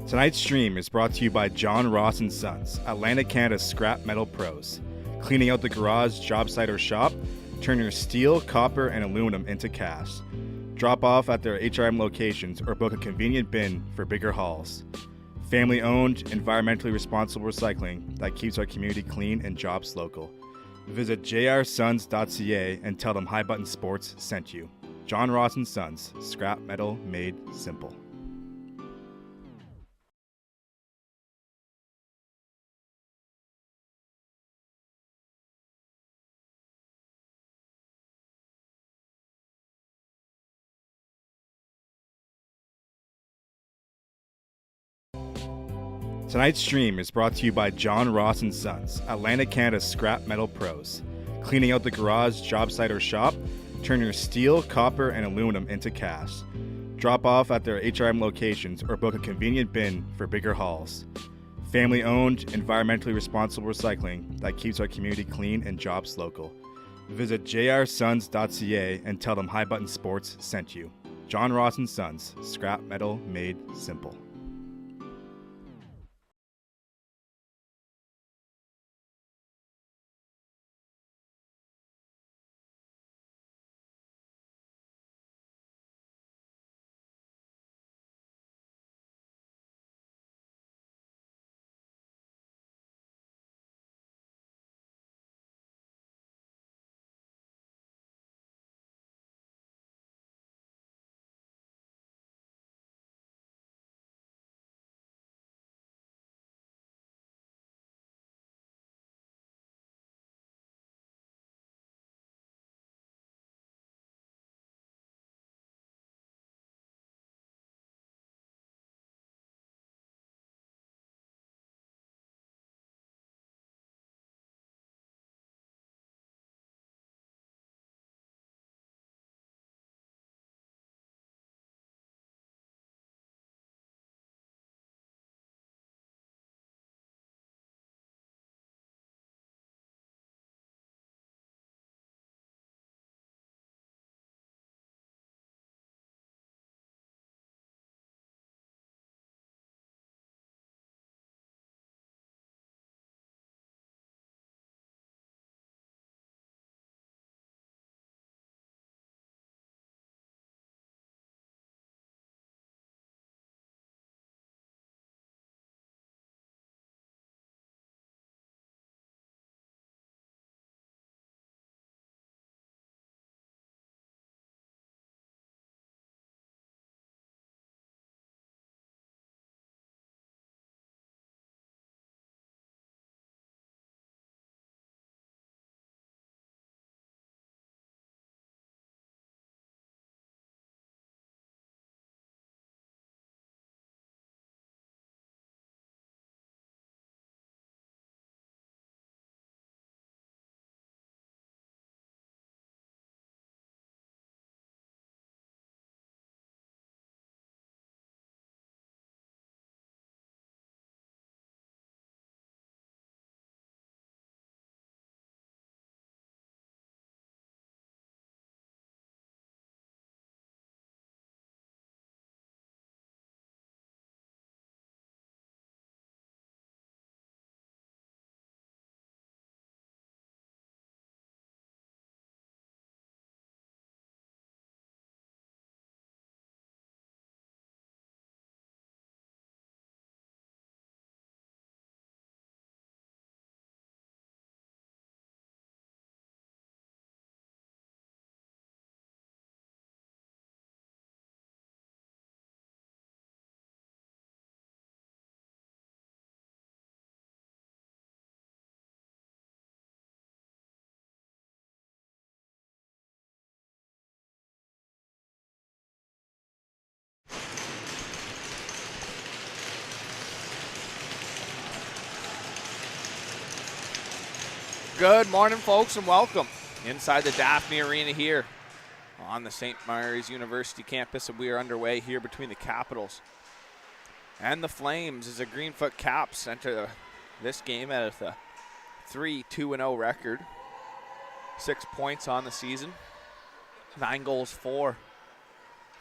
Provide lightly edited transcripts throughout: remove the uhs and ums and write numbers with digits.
Tonight's stream is brought to you by John Ross & Sons, Atlantic Canada's scrap metal pros. Cleaning out the garage, job site, or shop, turn your steel, copper, and aluminum into cash. Drop off at their HRM locations or book a convenient bin for bigger hauls. Family-owned, environmentally responsible recycling that keeps our community clean and jobs local. Visit jrsons.ca and tell them High Button Sports sent you. John Ross & Sons, scrap metal made simple. Tonight's stream is brought to you by John Ross & Sons, Atlantic Canada's scrap metal pros. Cleaning out the garage, job site, or shop, turn your steel, copper, and aluminum into cash. Drop off at their HRM locations or book a convenient bin for bigger hauls. Family-owned, environmentally responsible recycling that keeps our community clean and jobs local. Visit jrsons.ca and tell them High Button Sports sent you. John Ross & Sons, scrap metal made simple. Good morning, folks, and welcome inside the Daphne Arena here on the St. Mary's University campus. And we are underway here between the Capitals and the Flames as the Greenfoot Caps enter this game at a 3-2-0 record. 6 points on the season, 9 goals for.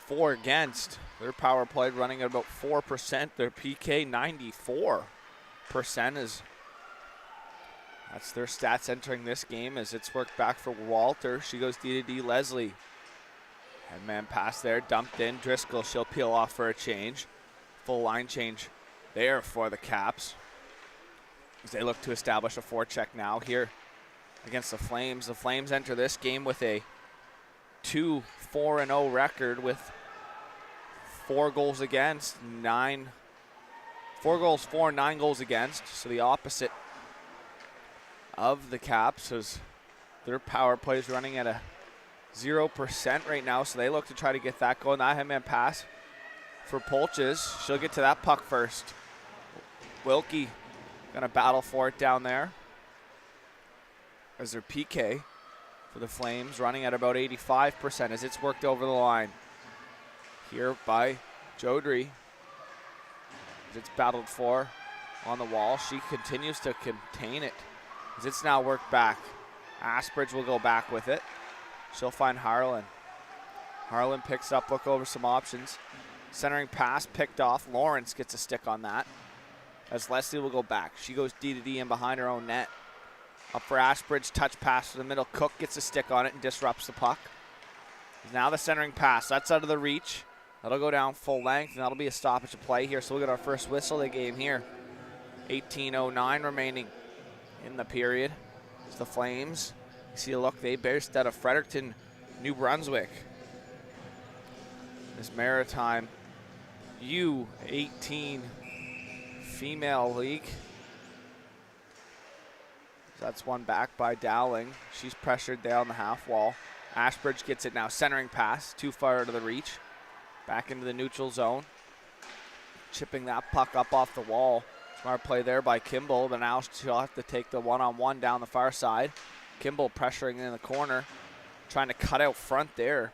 4 against. Their power play running at about 4%. Their PK 94% is. That's their stats entering this game as it's worked back for Walter. She goes D to D. Leslie. Headman pass there, dumped in. Driscoll, she'll peel off for a change. Full line change there for the Caps as they look to establish a forecheck now here against the Flames. The Flames enter this game with a 2-4-0 record with 4 goals against, 4 goals for, 9 goals against. So the opposite of the Caps as their power play is running at a 0% right now. So they look to try to get that going. That headman pass for Polches. She'll get to that puck first. Wilkie gonna battle for it down there as their PK for the Flames running at about 85% as it's worked over the line. Here by Jodry. As it's battled for on the wall. She continues to contain it as it's now worked back. Asbridge will go back with it. She'll find Harlan. Harlan picks up, look over some options. Centering pass picked off. Lawrence gets a stick on that as Leslie will go back. She goes D to D in behind her own net. Up for Ashbridge, touch pass to the middle. Cook gets a stick on it and disrupts the puck. Now the centering pass, that's out of the reach. That'll go down full length, and that'll be a stoppage of play here. So we'll get our first whistle of the game here. 18:09 remaining in the period. It's the Flames. You see a look, they based out of Fredericton, New Brunswick. This Maritime U18 Female League. That's one back by Dowling. She's pressured down the half wall. Ashbridge gets it now. Centering pass, too far out of the reach. Back into the neutral zone. Chipping that puck up off the wall. Smart play there by Kimball, but now she'll have to take the one-on-one down the far side. Kimball pressuring in the corner. Trying to cut out front there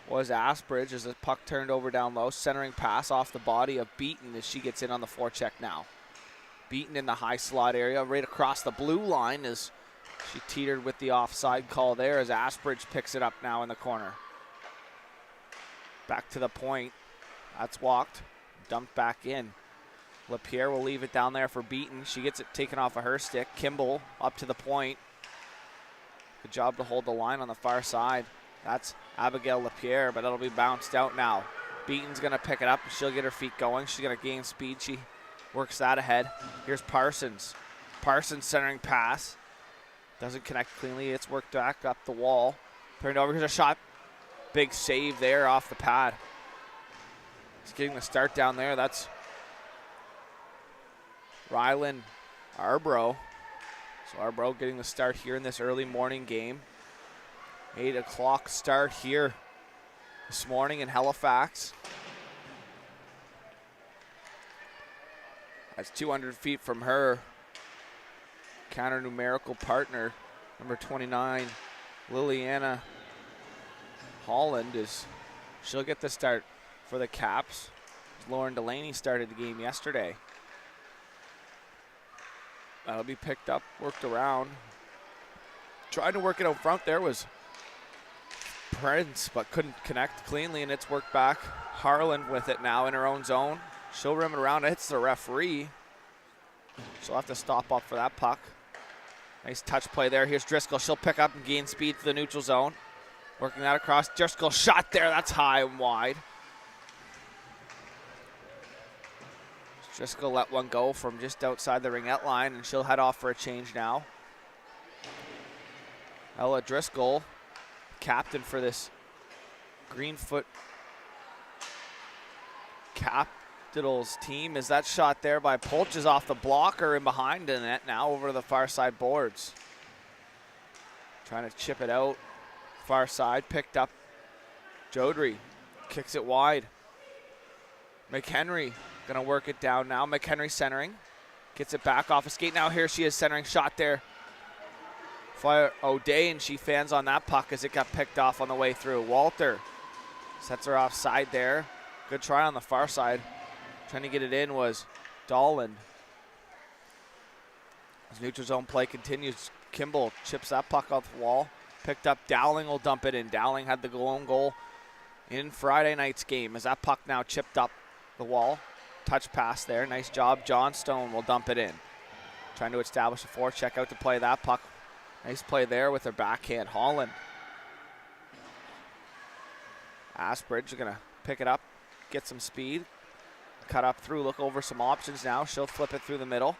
was Ashbridge as the puck turned over down low. Centering pass off the body of Beaton as she gets in on the forecheck now. Beaten in the high slot area, right across the blue line as she teetered with the offside call there as Ashbridge picks it up now in the corner. Back to the point. That's walked. Dumped back in. LaPierre will leave it down there for Beaton. She gets it taken off of her stick. Kimball up to the point. Good job to hold the line on the far side. That's Abigail LaPierre, but it'll be bounced out now. Beaton's going to pick it up. She'll get her feet going. She's going to gain speed. She works that ahead. Here's Parsons. Parsons centering pass. Doesn't connect cleanly. It's worked back up the wall. Turned over. Here's a shot. Big save there off the pad. He's getting the start down there. That's Rylan Arbrough. So Arbrough getting the start here in this early morning game. 8 o'clock start here this morning in Halifax. That's 200 feet from her counter numerical partner, number 29, Liliana Holland. She'll get the start for the Caps. Lauren Delaney started the game yesterday. That'll be picked up, worked around. Trying to work it out front there was Prince, but couldn't connect cleanly, and it's worked back. Harlan with it now in her own zone. She'll rim it around. It hits the referee. She'll have to stop up for that puck. Nice touch play there. Here's Driscoll. She'll pick up and gain speed to the neutral zone. Working that across. Driscoll shot there. That's high and wide. Driscoll let one go from just outside the ringette line, and she'll head off for a change now. Ella Driscoll, captain for this Greenfoot Capitals team. Is that shot there by Polches off the blocker and behind the net now over to the far side boards. Trying to chip it out. Far side, picked up Jodry. Kicks it wide. McHenry gonna work it down now. McHenry centering. Gets it back off a skate. Now here she is centering. Shot there. Fire O'Day, and she fans on that puck as it got picked off on the way through. Walter sets her offside there. Good try on the far side. Trying to get it in was Dolan. As neutral zone play continues, Kimball chips that puck off the wall. Picked up. Dowling will dump it in. Dowling had the own goal in Friday night's game as that puck now chipped up the wall. Touch pass there. Nice job. Johnstone will dump it in. Trying to establish a forecheck out to play that puck. Nice play there with her backhand. Holland. Asbridge is going to pick it up, get some speed. Cut up through, look over some options now. She'll flip it through the middle.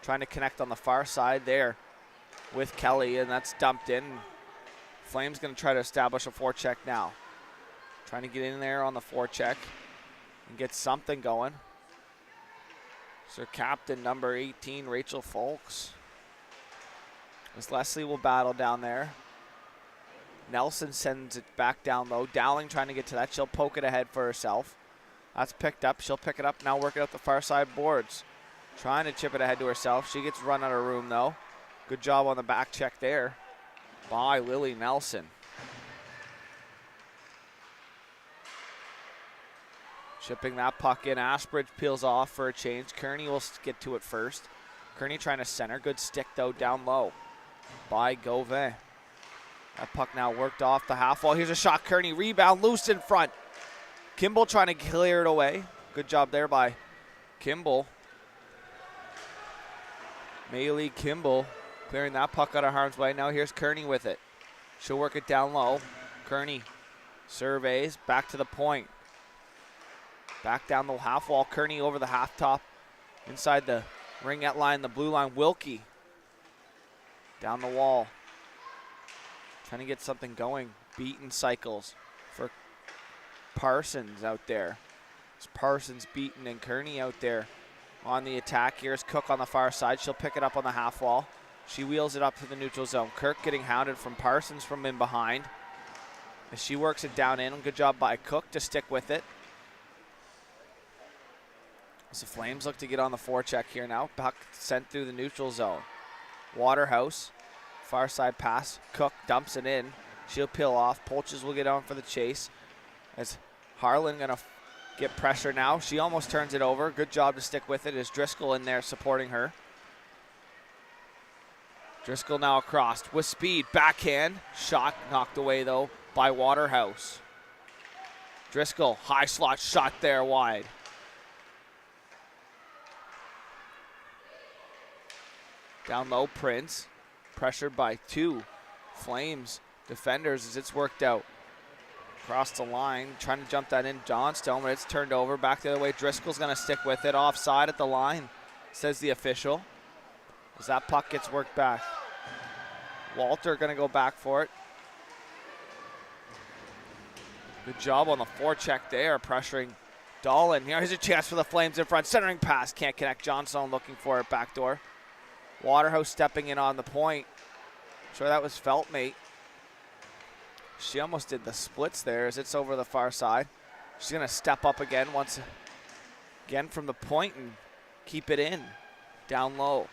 Trying to connect on the far side there with Kelly, and that's dumped in. Flames going to try to establish a forecheck now. Trying to get in there on the forecheck and get something going. So captain number 18, Rachel Folks. As Leslie will battle down there. Nelson sends it back down low. Dowling trying to get to that. She'll poke it ahead for herself. That's picked up. She'll pick it up now, working out the far side boards. Trying to chip it ahead to herself. She gets run out of room though. Good job on the back check there by Lily Nelson. Chipping that puck in. Asbridge peels off for a change. Kearney will get to it first. Kearney trying to center. Good stick though down low by Gauvin. That puck now worked off the half wall. Here's a shot. Kearney rebound loose in front. Kimball trying to clear it away. Good job there by Kimball. Maylee Kimball clearing that puck out of harm's way. Now here's Kearney with it. She'll work it down low. Kearney surveys back to the point. Back down the half wall. Kearney over the half top. Inside the ringette line, the blue line. Wilkie down the wall. Trying to get something going. Beaten cycles for Parsons out there. It's Parsons, Beaton, and Kearney out there on the attack. Here's Cook on the far side. She'll pick it up on the half wall. She wheels it up to the neutral zone. Kirk getting hounded from Parsons from in behind. As she works it down in. Good job by Cook to stick with it. As the Flames look to get on the forecheck here now. Puck sent through the neutral zone. Waterhouse. Far side pass. Cook dumps it in. She'll peel off. Polches will get on for the chase. As Harlan going to get pressure now. She almost turns it over. Good job to stick with it. Is Driscoll in there supporting her. Driscoll now across with speed. Backhand. Shot knocked away though by Waterhouse. Driscoll. High slot shot there wide. Down low, Prince. Pressured by two Flames defenders as it's worked out. Across the line, trying to jump that in. Johnstone, but it's turned over. Back the other way. Driscoll's going to stick with it. Offside at the line, says the official. As that puck gets worked back. Walter going to go back for it. Good job on the forecheck there, pressuring Dolan. Here's a chance for the Flames in front. Centering pass, can't connect. Johnstone looking for it, backdoor. Waterhouse stepping in on the point. Sure that was Feltmate. She almost did the splits there as it's over the far side. She's going to step up again once again from the point and keep it in. Down low.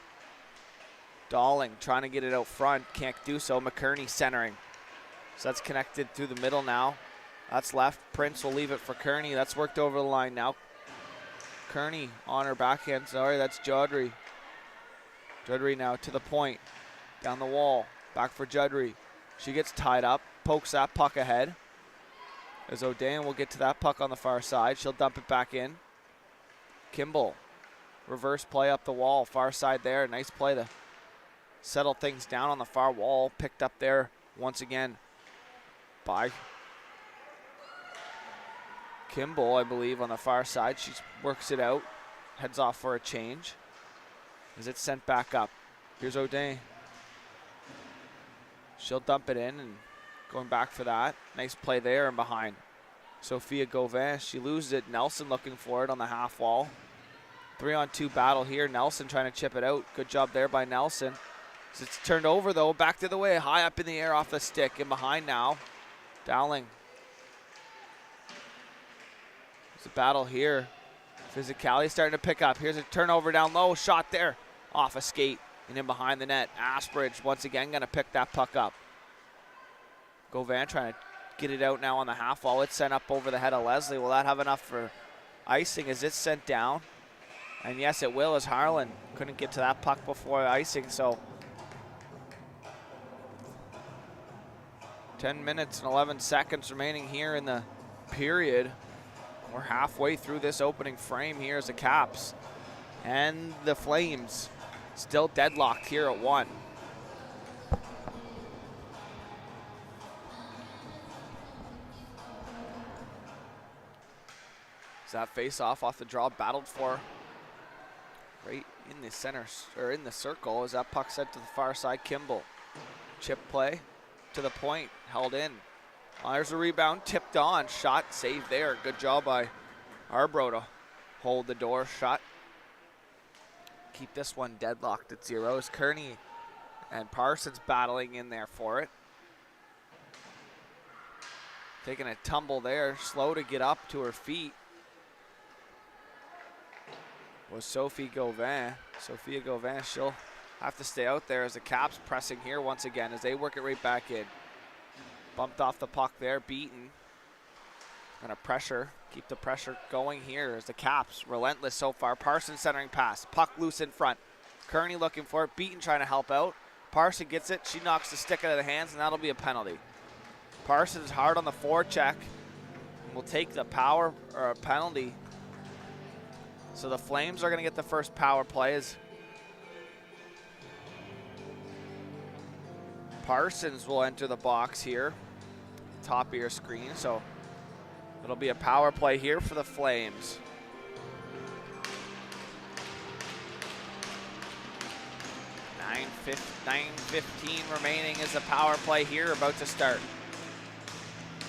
Dowling trying to get it out front. Can't do so. McKerney centering. So that's connected through the middle now. That's left. Prince will leave it for Kearney. That's worked over the line now. Kearney on her backhand. Sorry, that's Jodry. Judry now to the point, down the wall, back for Judry. She gets tied up, pokes that puck ahead. As O'Dan will get to that puck on the far side. She'll dump it back in. Kimball, reverse play up the wall, far side there. Nice play to settle things down on the far wall. Picked up there once again by Kimball, I believe, on the far side. She works it out, heads off for a change. As it's sent back up. Here's O'Day. She'll dump it in and going back for that. Nice play there and behind. Sophia Gauvin, she loses it. Nelson looking for it on the half wall. 3-on-2 battle here. Nelson trying to chip it out. Good job there by Nelson. As it's turned over though, back to the way, high up in the air off the stick and behind now. Dowling. There's a battle here. Physicality starting to pick up. Here's a turnover down low. Shot there. Off a skate and in behind the net. Asbridge once again going to pick that puck up. Gauvin trying to get it out now on the half wall. It's sent up over the head of Leslie. Will that have enough for icing as it's sent down? And yes, it will, as Harlan couldn't get to that puck before icing. So 10 minutes and 11 seconds remaining here in the period. We're halfway through this opening frame here as the Caps and the Flames still deadlocked here at 1. That face-off off the draw, battled for right in the center, or in the circle, as that puck sent to the far side. Kimball, chip play to the point, held in. There's a rebound, tipped on, shot, saved there. Good job by Arbro to hold the door shut. Keep this one deadlocked at 0. Kearney and Parsons battling in there for it. Taking a tumble there, slow to get up to her feet was Sophia Gauvin. She'll have to stay out there as the Caps pressing here once again as they work it right back in. Bumped off the puck there, beaten. Gonna pressure, keep the pressure going here as the Caps, relentless so far. Parsons centering pass, puck loose in front. Kearney looking for it, Beaton trying to help out. Parson gets it, she knocks the stick out of the hands, and that'll be a penalty. Parsons hard on the forecheck, will take the power, or a penalty. So the Flames are gonna get the first power play as Parsons will enter the box here, top of your screen. So it'll be a power play here for the Flames. $9:15 remaining as the power play here about to start.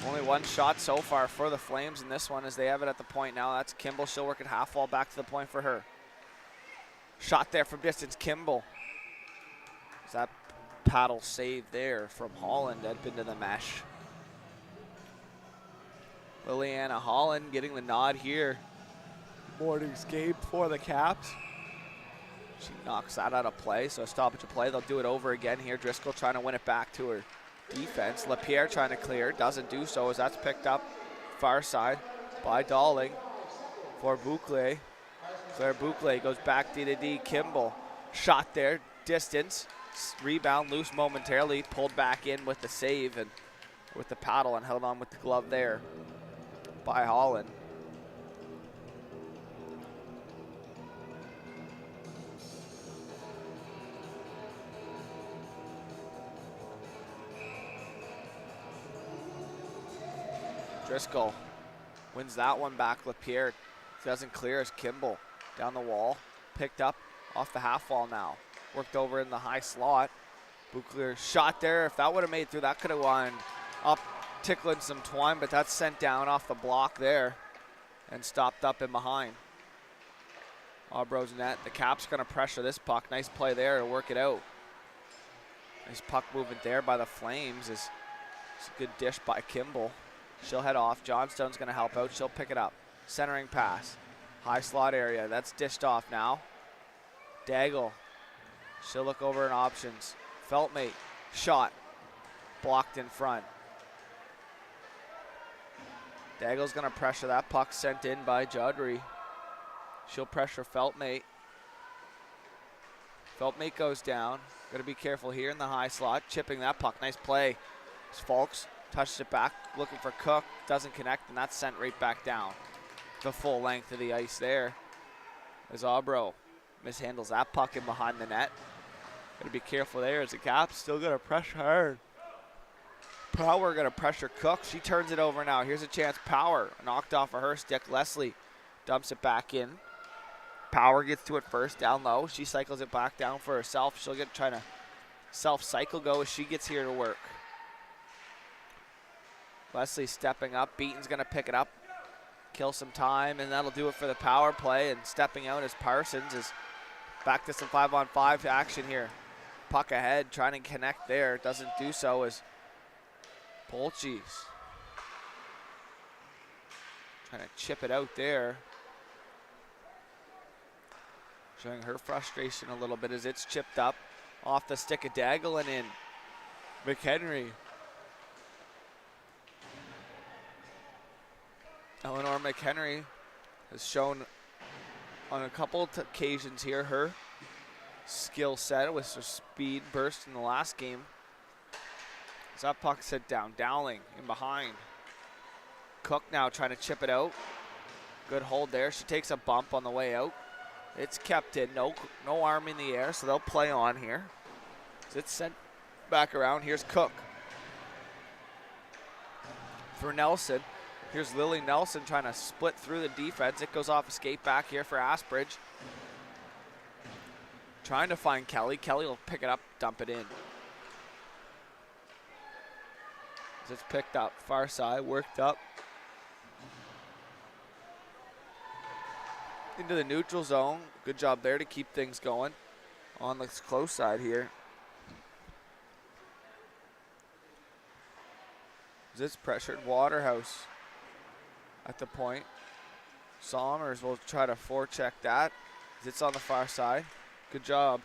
Only one shot so far for the Flames in this one as they have it at the point now. That's Kimball. She'll work it half wall back to the point for her. Shot there from distance, Kimball. Is that paddle save there from Holland up into the mesh. Liliana Holland getting the nod here. Morning's game for the Caps. She knocks that out of play, so a stoppage of play. They'll do it over again here. Driscoll trying to win it back to her defense. LaPierre trying to clear, doesn't do so as that's picked up far side by Dalling for Bouclé. Claire Bouclé goes back D to D. Kimball, shot there, distance, rebound loose momentarily, pulled back in with the save and with the paddle and held on with the glove there by Holland. Driscoll wins that one back. LaPierre doesn't clear as Kimball down the wall. Picked up off the half wall now. Worked over in the high slot. Bouclair shot there. If that would have made through, that could have wound up tickling some twine, but that's sent down off the block there and stopped up in behind. Arbro's net. The Caps going to pressure this puck. Nice play there to work it out. Nice puck movement there by the Flames. It's a good dish by Kimball. She'll head off. Johnstone's going to help out. She'll pick it up. Centering pass. High slot area. That's dished off now. Daigle. She'll look over in options. Feltmate. Shot. Blocked in front. Daigle's going to pressure that puck sent in by Judry. She'll pressure Feltmate. Feltmate goes down. Got to be careful here in the high slot. Chipping that puck. Nice play. Folks touches it back, looking for Cook, doesn't connect, and that's sent right back down the full length of the ice there. As Arbro mishandles that puck in behind the net. Got to be careful there as the Caps still going to pressure hard. Power going to pressure Cook. She turns it over now. Here's a chance. Power knocked off of her stick. Leslie dumps it back in. Power gets to it first, down low. She cycles it back down for herself. She'll get trying to self-cycle go as she gets here to work. Leslie stepping up. Beaton's going to pick it up, kill some time, and that'll do it for the power play. And stepping out as Parsons is back to some 5-on-5 action here. Puck ahead, trying to connect there. Doesn't do so as Polchis trying to chip it out there. Showing her frustration a little bit as it's chipped up off the stick of Daigle and in. McHenry. Eleanor McHenry has shown on a couple of occasions here her skill set with her speed burst in the last game. As that puck set down, Dowling in behind. Cook now trying to chip it out. Good hold there. She takes a bump on the way out. It's kept in. No arm in the air, so they'll play on here. So it's sent back around. Here's Cook for Nelson. Here's Lily Nelson trying to split through the defense. It goes off a skate back here for Asbridge. Trying to find Kelly. Kelly will pick it up, dump it in. It's picked up, far side, worked up. Into the neutral zone. Good job there to keep things going on the close side here. It's pressured Waterhouse at the point. Sommers will try to forecheck that. It's on the far side. Good job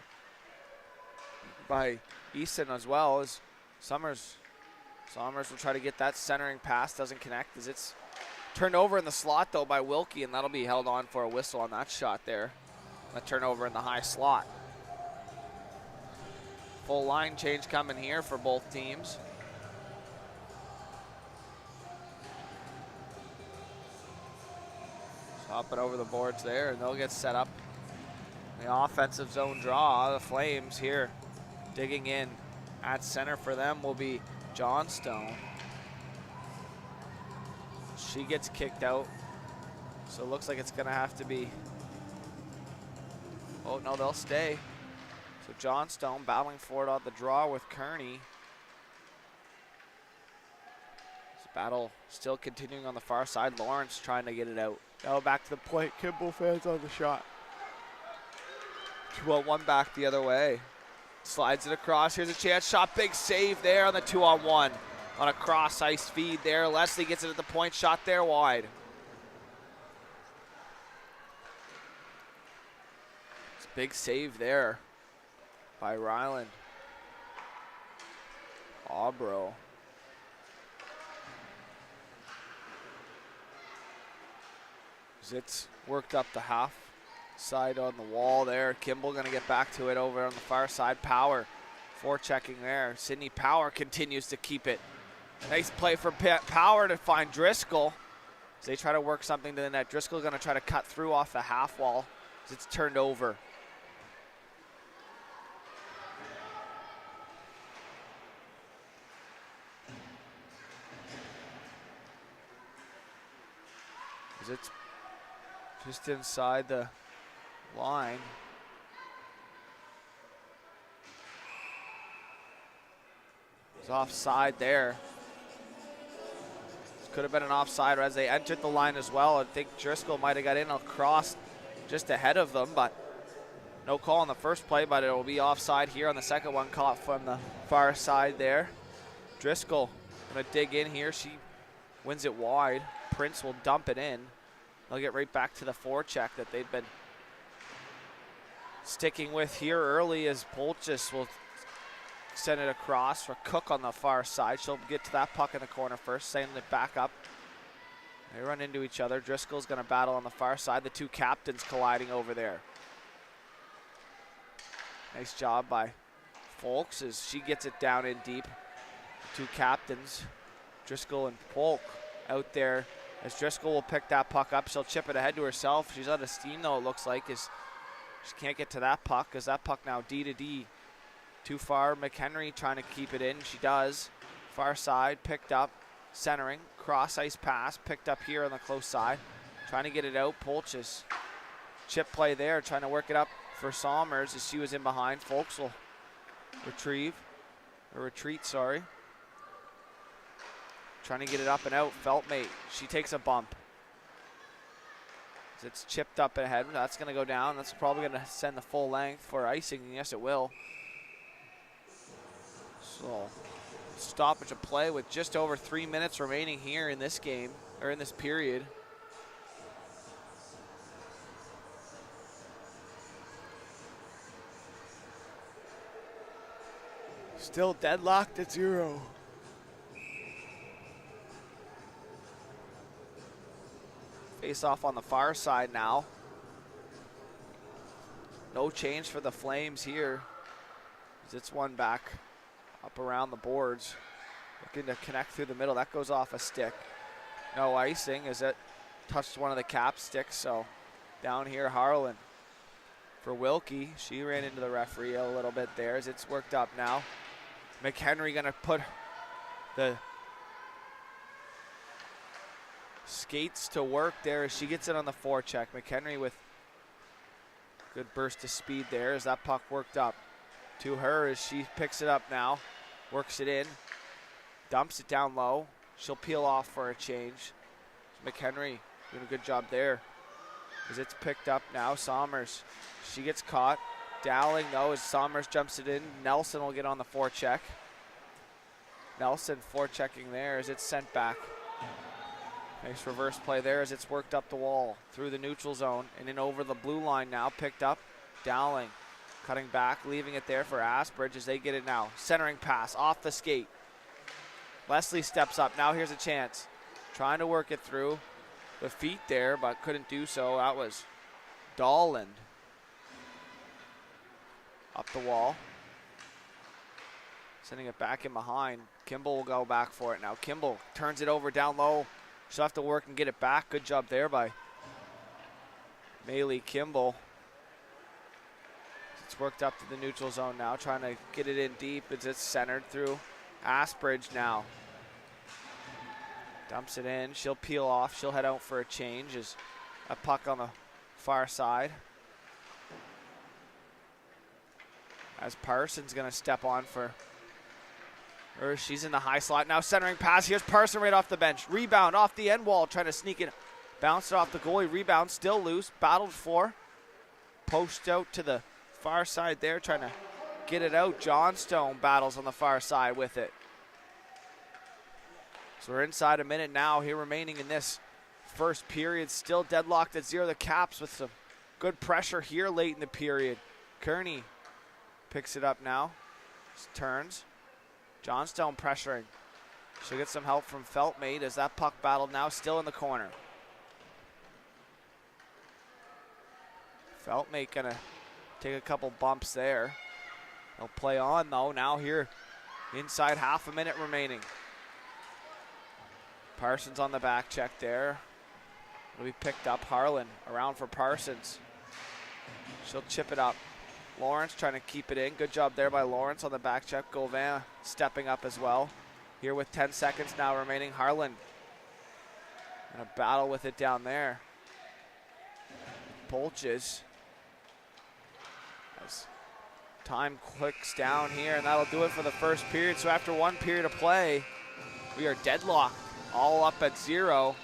by Easton as well as Sommers will try to get that centering pass. Doesn't connect as it's turned over in the slot though by Wilkie, and that'll be held on for a whistle on that shot there. A turnover in the high slot. Full line change coming here for both teams. Hopping over the boards there, and they'll get set up. The offensive zone draw, the Flames here digging in at center for them will be Johnstone. She gets kicked out, so it looks like it's gonna have to be, oh no, they'll stay. So Johnstone battling for it on the draw with Kearney. This battle still continuing on the far side. Lawrence trying to get it out. Now back to the point, Kimball fans on the shot. 2-on-1 back the other way. Slides it across, here's a chance shot, big save there on the 2-on-1. On a cross ice feed there. Leslie gets it at the point, shot there wide. It's a big save there by Ryland. Aubro. Zitz worked up the half side on the wall there. Kimball gonna get back to it over on the far side. Power forechecking there. Sydney Power continues to keep it. Nice play for Power to find Driscoll. As they try to work something to the net. Driscoll gonna try to cut through off the half wall as it's turned over. As it's just inside the line. It's offside there. This could have been an offside as they entered the line as well. I think Driscoll might have got in across just ahead of them, but no call on the first play, but it will be offside here on the second one, caught from the far side there. Driscoll gonna dig in here. She wins it wide. Prince will dump it in. They'll get right back to the forecheck that they've been sticking with here early as Polchis will send it across for Cook on the far side. She'll get to that puck in the corner first, sending it back up. They run into each other. Driscoll's gonna battle on the far side. The two captains colliding over there. Nice job by Folks as she gets it down in deep. Two captains, Driscoll and Polk, out there. As Driscoll will pick that puck up, she'll chip it ahead to herself. She's out of steam though, it looks like, as she can't get to that puck, as that puck now D to D. Too far, McHenry trying to keep it in, she does. Far side, picked up, centering, cross ice pass, picked up here on the close side. Trying to get it out, Polchis. Chip play there, trying to work it up for Sommers as she was in behind. Folks will retreat, sorry. Trying to get it up and out. Feltmate, she takes a bump. As it's chipped up ahead. That's going to go down. That's probably going to send the full length for icing. Yes, it will. So, stoppage of play with just over 3 minutes remaining here in this game, or in this period. Still deadlocked at 0. Face off on the far side now. No change for the Flames here. It's one back up around the boards. Looking to connect through the middle. That goes off a stick. No icing as it touched one of the cap sticks. So down here, Harlan for Wilkie. She ran into the referee a little bit there as it's worked up now. McHenry gonna put the skates to work there as she gets it on the forecheck. McHenry with good burst of speed there as that puck worked up to her as she picks it up now, works it in, dumps it down low. She'll peel off for a change. McHenry doing a good job there as it's picked up now. Sommers, she gets caught. Dowling though as Sommers jumps it in. Nelson will get on the forecheck. Nelson forechecking there as it's sent back. Nice reverse play there as it's worked up the wall through the neutral zone and in over the blue line now. Picked up. Dowling cutting back, leaving it there for Asbridge as they get it now. Centering pass off the skate. Leslie steps up. Now here's a chance. Trying to work it through the feet there, but couldn't do so. That was Dolland. Up the wall. Sending it back in behind. Kimball will go back for it now. Kimball turns it over down low. She'll have to work and get it back. Good job there by Maylee Kimball. It's worked up to the neutral zone now, trying to get it in deep as it's centered through Asbridge now. Dumps it in. She'll peel off. She'll head out for a change as a puck on the far side. As Parsons going to step on for her. She's in the high slot now, centering pass. Here's Parson right off the bench. Rebound off the end wall, trying to sneak it. Bounced it off the goalie. Rebound still loose. Battled for. Post out to the far side there, trying to get it out. Johnstone battles on the far side with it. So we're inside a minute now here remaining in this first period. Still deadlocked at 0. The Caps with some good pressure here late in the period. Kearney picks it up now. Turns. Johnstone pressuring. She'll get some help from Feltmate as that puck battle now still in the corner. Feltmate gonna take a couple bumps there. They'll play on though. Now here inside half a minute remaining. Parsons on the back check there. It'll be picked up. Harlan around for Parsons. She'll chip it up. Lawrence trying to keep it in. Good job there by Lawrence on the back check. Gauvin stepping up as well. Here with 10 seconds now remaining. Harlan in a battle with it down there. Polches. As time clicks down here, and that'll do it for the first period. So after one period of play, we are deadlocked, all up at 0.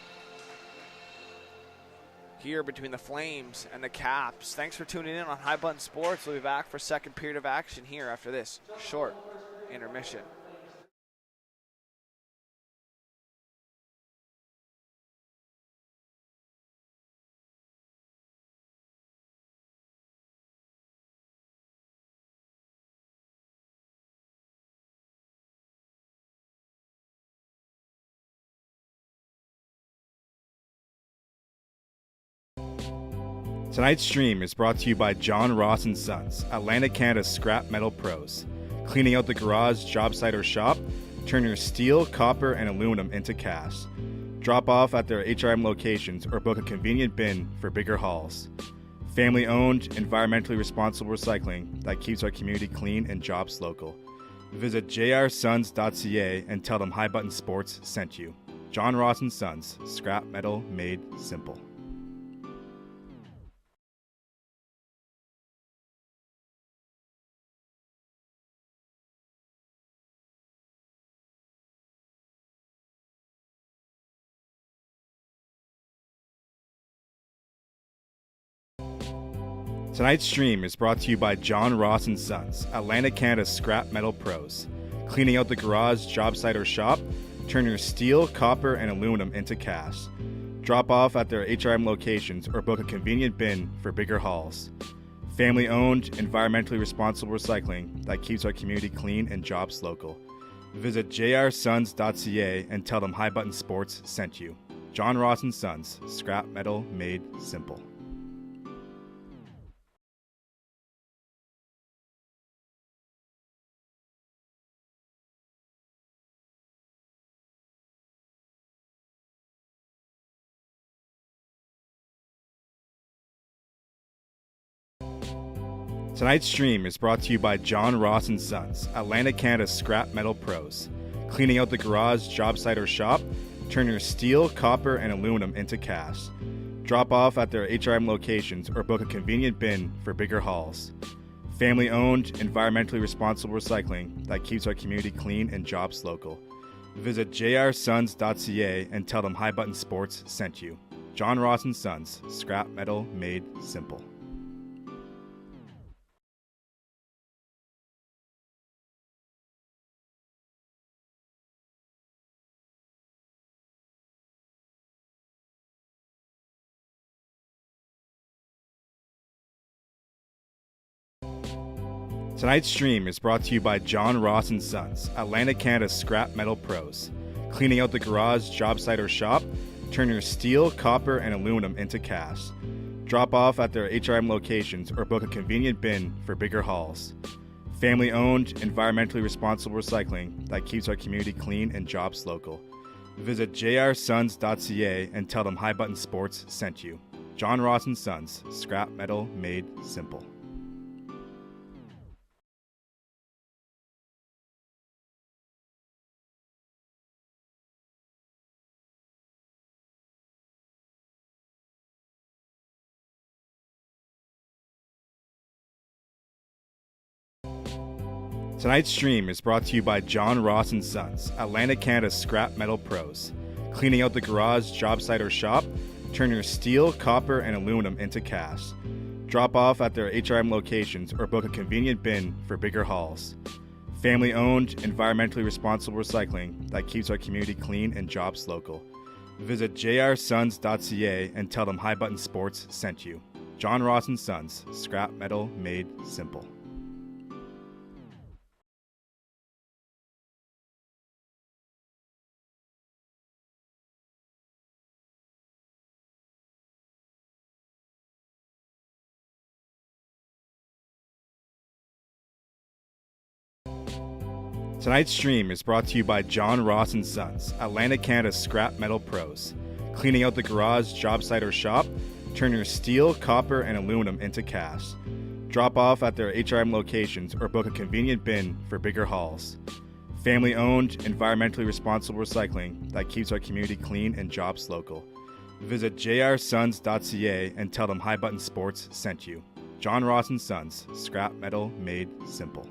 Here between the Flames and the Caps. Thanks for tuning in on High Button Sports. We'll be back for second period of action here after this short intermission. Tonight's stream is brought to you by John Ross & Sons, Atlantic Canada's scrap metal pros. Cleaning out the garage, job site, or shop, turn your steel, copper, and aluminum into cash. Drop off at their HRM locations or book a convenient bin for bigger hauls. Family-owned, environmentally responsible recycling that keeps our community clean and jobs local. Visit jrsons.ca and tell them High Button Sports sent you. John Ross & Sons, scrap metal made simple. Tonight's stream is brought to you by John Ross & Sons, Atlantic Canada's scrap metal pros. Cleaning out the garage, job site, or shop, turn your steel, copper, and aluminum into cash. Drop off at their HRM locations or book a convenient bin for bigger hauls. Family-owned, environmentally responsible recycling that keeps our community clean and jobs local. Visit jrsons.ca and tell them High Button Sports sent you. John Ross & Sons, scrap metal made simple. Tonight's stream is brought to you by John Ross & Sons, Atlantic Canada's scrap metal pros. Cleaning out the garage, job site, or shop, turn your steel, copper, and aluminum into cast. Drop off at their HRM locations or book a convenient bin for bigger hauls. Family-owned, environmentally responsible recycling that keeps our community clean and jobs local. Visit jrsons.ca and tell them High Button Sports sent you. John Ross & Sons, scrap metal made simple. Tonight's stream is brought to you by John Ross & Sons, Atlantic Canada's scrap metal pros. Cleaning out the garage, job site, or shop, turn your steel, copper, and aluminum into cast. Drop off at their HRM locations or book a convenient bin for bigger hauls. Family-owned, environmentally responsible recycling that keeps our community clean and jobs local. Visit jrsons.ca and tell them High Button Sports sent you. John Ross & Sons, scrap metal made simple. Tonight's stream is brought to you by John Ross & Sons, Atlantic Canada's scrap metal pros. Cleaning out the garage, job site, or shop, turn your steel, copper, and aluminum into cast. Drop off at their HRM locations or book a convenient bin for bigger hauls. Family-owned, environmentally responsible recycling that keeps our community clean and jobs local. Visit jrsons.ca and tell them High Button Sports sent you. John Ross & Sons, scrap metal made simple. Tonight's stream is brought to you by John Ross & Sons, Atlantic Canada's scrap metal pros. Cleaning out the garage, job site, or shop, turn your steel, copper, and aluminum into cast. Drop off at their HRM locations or book a convenient bin for bigger hauls. Family-owned, environmentally responsible recycling that keeps our community clean and jobs local. Visit jrsons.ca and tell them High Button Sports sent you. John Ross & Sons, scrap metal made simple.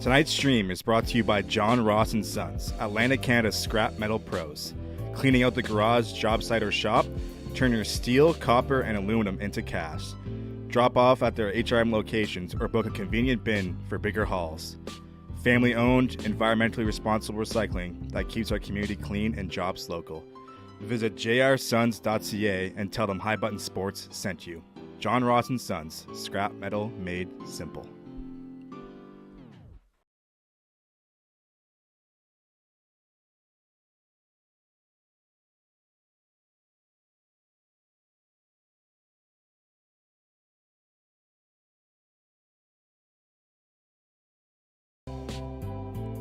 Tonight's stream is brought to you by John Ross & Sons, Atlantic Canada's scrap metal pros. Cleaning out the garage, job site, or shop, turn your steel, copper, and aluminum into cast. Drop off at their HRM locations or book a convenient bin for bigger hauls. Family-owned, environmentally responsible recycling that keeps our community clean and jobs local. Visit jrsons.ca and tell them High Button Sports sent you. John Ross & Sons, scrap metal made simple.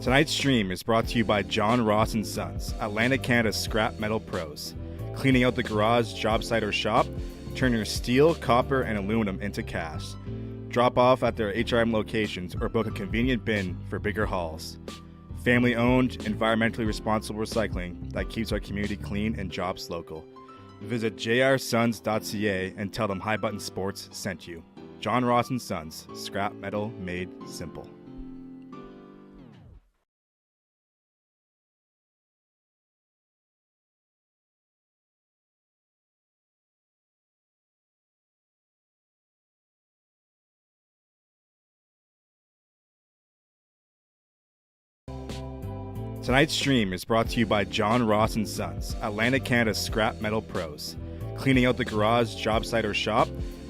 Tonight's stream is brought to you by John Ross & Sons, Atlantic Canada's scrap metal pros. Cleaning out the garage, job site, or shop, turn your steel, copper, and aluminum into cast. Drop off at their HRM locations or book a convenient bin for bigger hauls. Family-owned, environmentally responsible recycling that keeps our community clean and jobs local. Visit jrsons.ca and tell them High Button Sports sent you. John Ross & Sons, scrap metal made simple. Tonight's stream is brought to you by John Ross & Sons, Atlantic Canada's scrap metal pros. Cleaning out the garage, job site, or shop,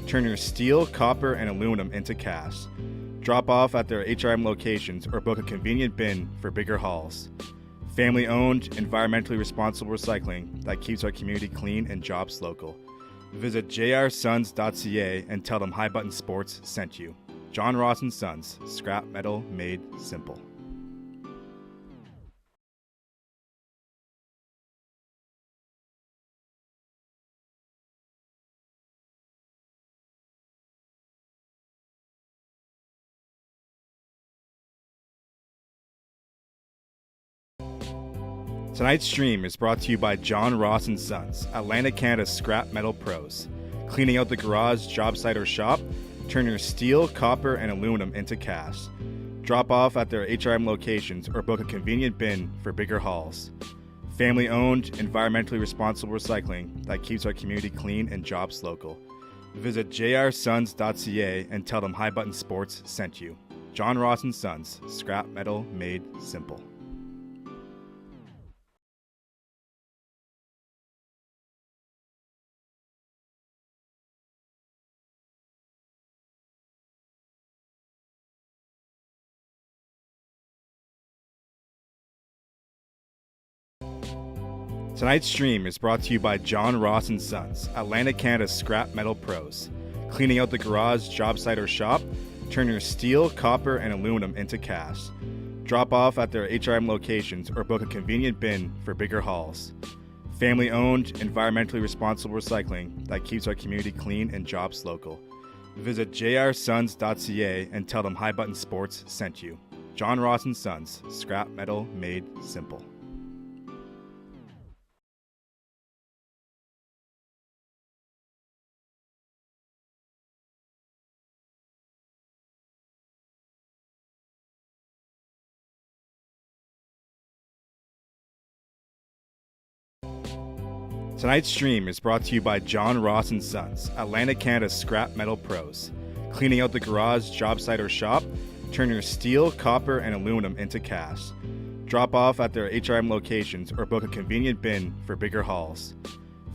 turn your steel, copper, and aluminum into cast. Drop off at their HRM locations or book a convenient bin for bigger hauls. Family-owned, environmentally responsible recycling that keeps our community clean and jobs local. Visit jrsons.ca and tell them High Button Sports sent you. John Ross and Sons, scrap metal made simple. Tonight's stream is brought to you by John Ross and Sons, Atlantic Canada's scrap metal pros. Cleaning out the garage, job site, or shop, turn your steel, copper, and aluminum into cash. Drop off at their HRM locations or book a convenient bin for bigger hauls. Family-owned, environmentally responsible recycling that keeps our community clean and jobs local. Visit jrsons.ca and tell them High Button Sports sent you. John Ross and Sons, scrap metal made simple. Tonight's stream is brought to you by John Ross and Sons, Atlantic Canada's scrap metal pros. Cleaning out the garage, job site, or shop, turn your steel, copper, and aluminum into cash. Drop off at their HRM locations or book a convenient bin for bigger hauls. Family-owned, environmentally responsible recycling that keeps our community clean and jobs local. Visit jrsons.ca and tell them High Button Sports sent you. John Ross and Sons, scrap metal made simple. Tonight's stream is brought to you by John Ross and Sons, Atlantic Canada's scrap metal pros. Cleaning out the garage, job site, or shop, turn your steel, copper, and aluminum into cash. Drop off at their HRM locations or book a convenient bin for bigger hauls.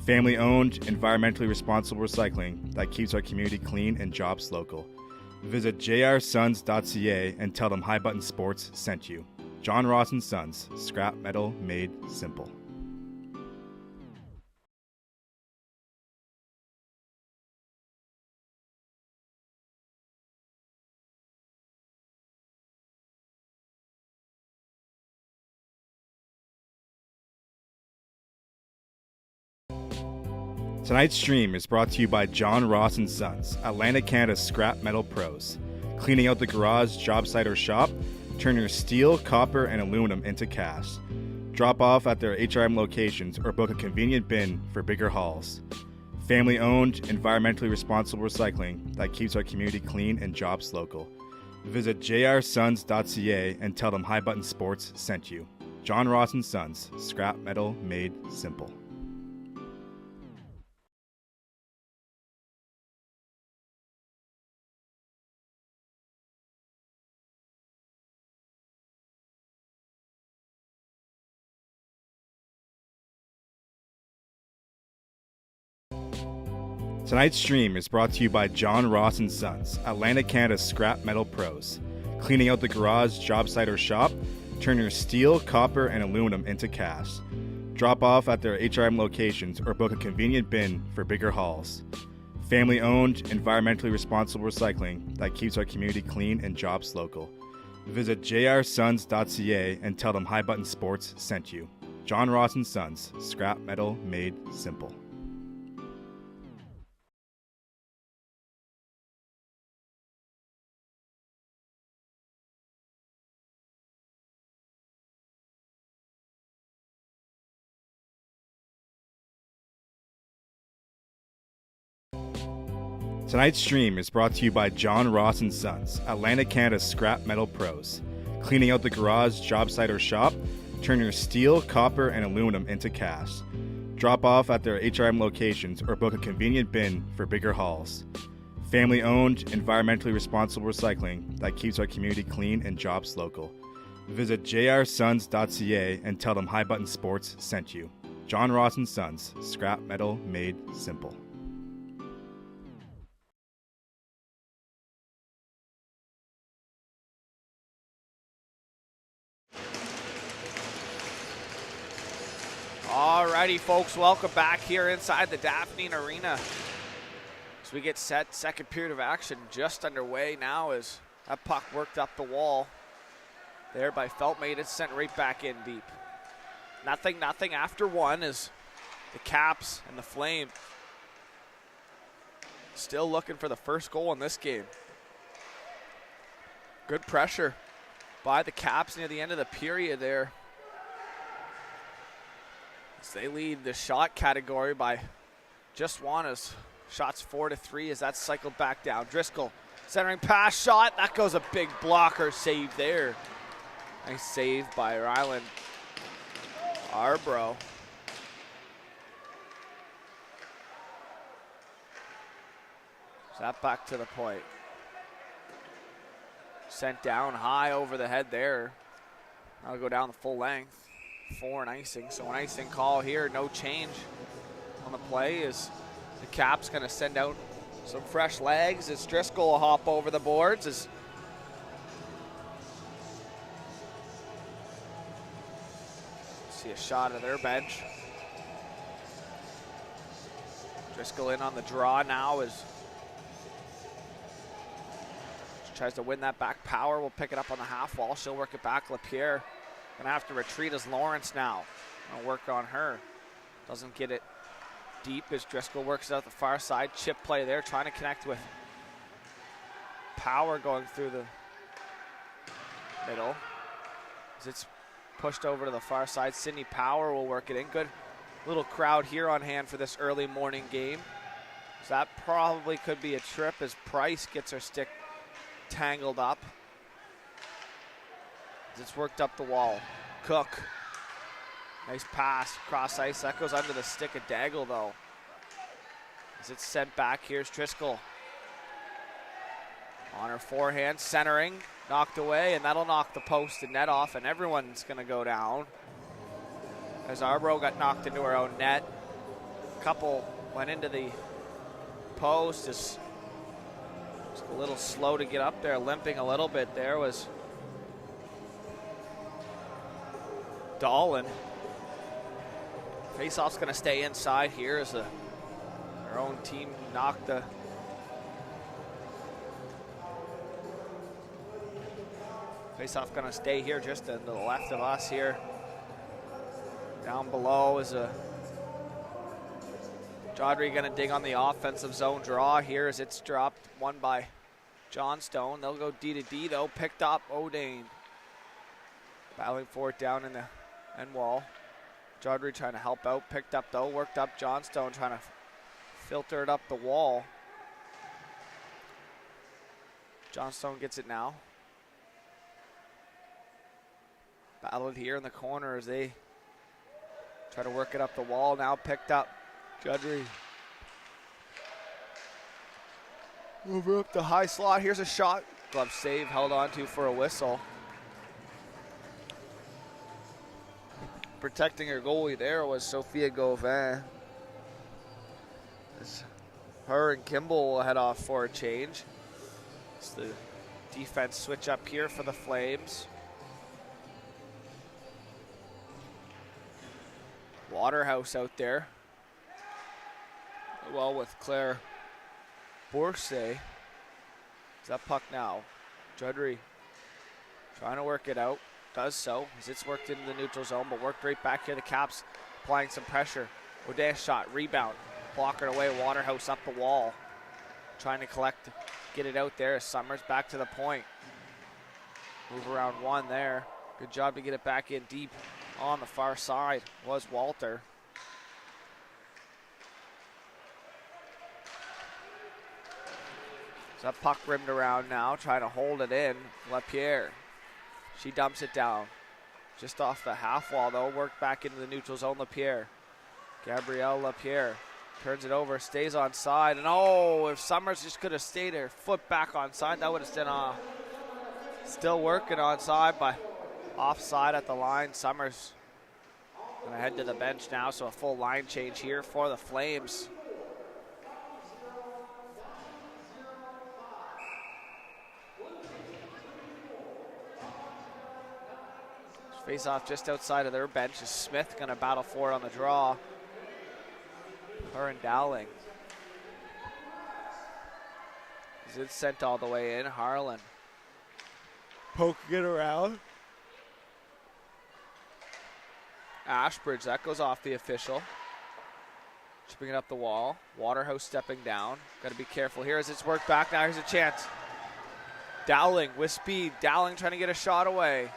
Family-owned, environmentally responsible recycling that keeps our community clean and jobs local. Visit jrsons.ca and tell them High Button Sports sent you. John Ross and Sons, scrap metal made simple. Tonight's stream is brought to you by John Ross and Sons, Atlantic Canada's scrap metal pros. Cleaning out the garage, job site, or shop, turn your steel, copper, and aluminum into cash. Drop off at their HRM locations or book a convenient bin for bigger hauls. Family-owned, environmentally responsible recycling that keeps our community clean and jobs local. Visit jrsons.ca and tell them High Button Sports sent you. John Ross and Sons, scrap metal made simple. Tonight's stream is brought to you by John Ross and Sons, Atlantic Canada's scrap metal pros. Cleaning out the garage, job site, or shop, turn your steel, copper, and aluminum into cash. Drop off at their HRM locations or book a convenient bin for bigger hauls. Family-owned, environmentally responsible recycling that keeps our community clean and jobs local. Visit jrsons.ca and tell them High Button Sports sent you. John Ross and Sons, scrap metal made simple. Tonight's stream is brought to you by John Ross and Sons, Atlantic Canada's scrap metal pros. Cleaning out the garage, job site, or shop, turn your steel, copper, and aluminum into cash. Drop off at their HRM locations or book a convenient bin for bigger hauls. Family-owned, environmentally responsible recycling that keeps our community clean and jobs local. Visit jrsons.ca and tell them High Button Sports sent you. John Ross and Sons, scrap metal made simple. Alrighty, folks, welcome back here inside the Daphne Arena So we get set, second period of action just underway now as that puck worked up the wall there by Feltmate. It's sent right back in deep. Nothing after one as the Caps and the Flame still looking for the first goal in this game. Good pressure by the Caps near the end of the period there. As they lead the shot category by just one as shots 4-3 as that's cycled back down. Driscoll centering pass shot. That goes a big blocker save there. Nice save by Ryland Arbro. So that back to the point. Sent down high over the head there. That'll go down the full length for an icing. So an icing call here, no change on the play as the Caps gonna send out some fresh legs as Driscoll will hop over the boards. As see a shot of their bench. Driscoll in on the draw now as tries to win that back. Power will pick it up on the half wall. She'll work it back. LaPierre gonna have to retreat as Lawrence now. Gonna work on her. Doesn't get it deep as Driscoll works it out the far side. Chip play there, trying to connect with Power going through the middle. As it's pushed over to the far side, Sydney Power will work it in. Good little crowd here on hand for this early morning game. So that probably could be a trip as Price gets her stick tangled up. It's worked up the wall. Cook. Nice pass cross ice. That goes under the stick of Daigle though. As it's sent back, here's Driscoll. On her forehand, centering, knocked away, and that'll knock the post and net off, and everyone's gonna go down. As Arbro got knocked into her own net. Couple went into the post. Just a little slow to get up there, limping a little bit there was Dolan. Faceoff's gonna stay inside here as their own team knocked the faceoff gonna stay here just to the left of us here. Down below is a Chaudhry gonna dig on the offensive zone draw here as it's dropped one by Johnstone. They'll go D to D though, picked up O'Dane. Battling for it down in the end wall. Chaudhry trying to help out, picked up though, worked up Johnstone trying to filter it up the wall. Johnstone gets it now. Battled here in the corner as they try to work it up the wall, now picked up. Chaudhry. Over up the high slot, here's a shot. Glove save, held on to for a whistle. Protecting her goalie there was Sophia Gauvin. As her and Kimball will head off for a change. It's the defense switch up here for the Flames. Waterhouse out there. Well with Claire Bourset. Is that puck now? Chaudhry trying to work it out. Does so as it's worked into the neutral zone, but worked right back here. The Caps applying some pressure. O'Dea shot, rebound, blockered away. Waterhouse up the wall, trying to collect, get it out there. Summers back to the point. Move around one there. Good job to get it back in deep on the far side was Walter. So that puck rimmed around now, trying to hold it in. LaPierre. She dumps it down. Just off the half wall though, worked back into the neutral zone. LaPierre. Gabrielle LaPierre turns it over, stays on side, and oh, if Summers just could have stayed her foot back on side, that would have stayed off. Still working on side, but offside at the line. Summers gonna head to the bench now, so a full line change here for the Flames. Face off just outside of their bench. Is Smith gonna battle for it on the draw? Her and Dowling. It's sent all the way in. Harlan poking it around. Ashbridge, that goes off the official. Chipping it up the wall. Waterhouse stepping down. Got to be careful here as it's worked back. Now here's a chance. Dowling with speed. Dowling trying to get a shot away.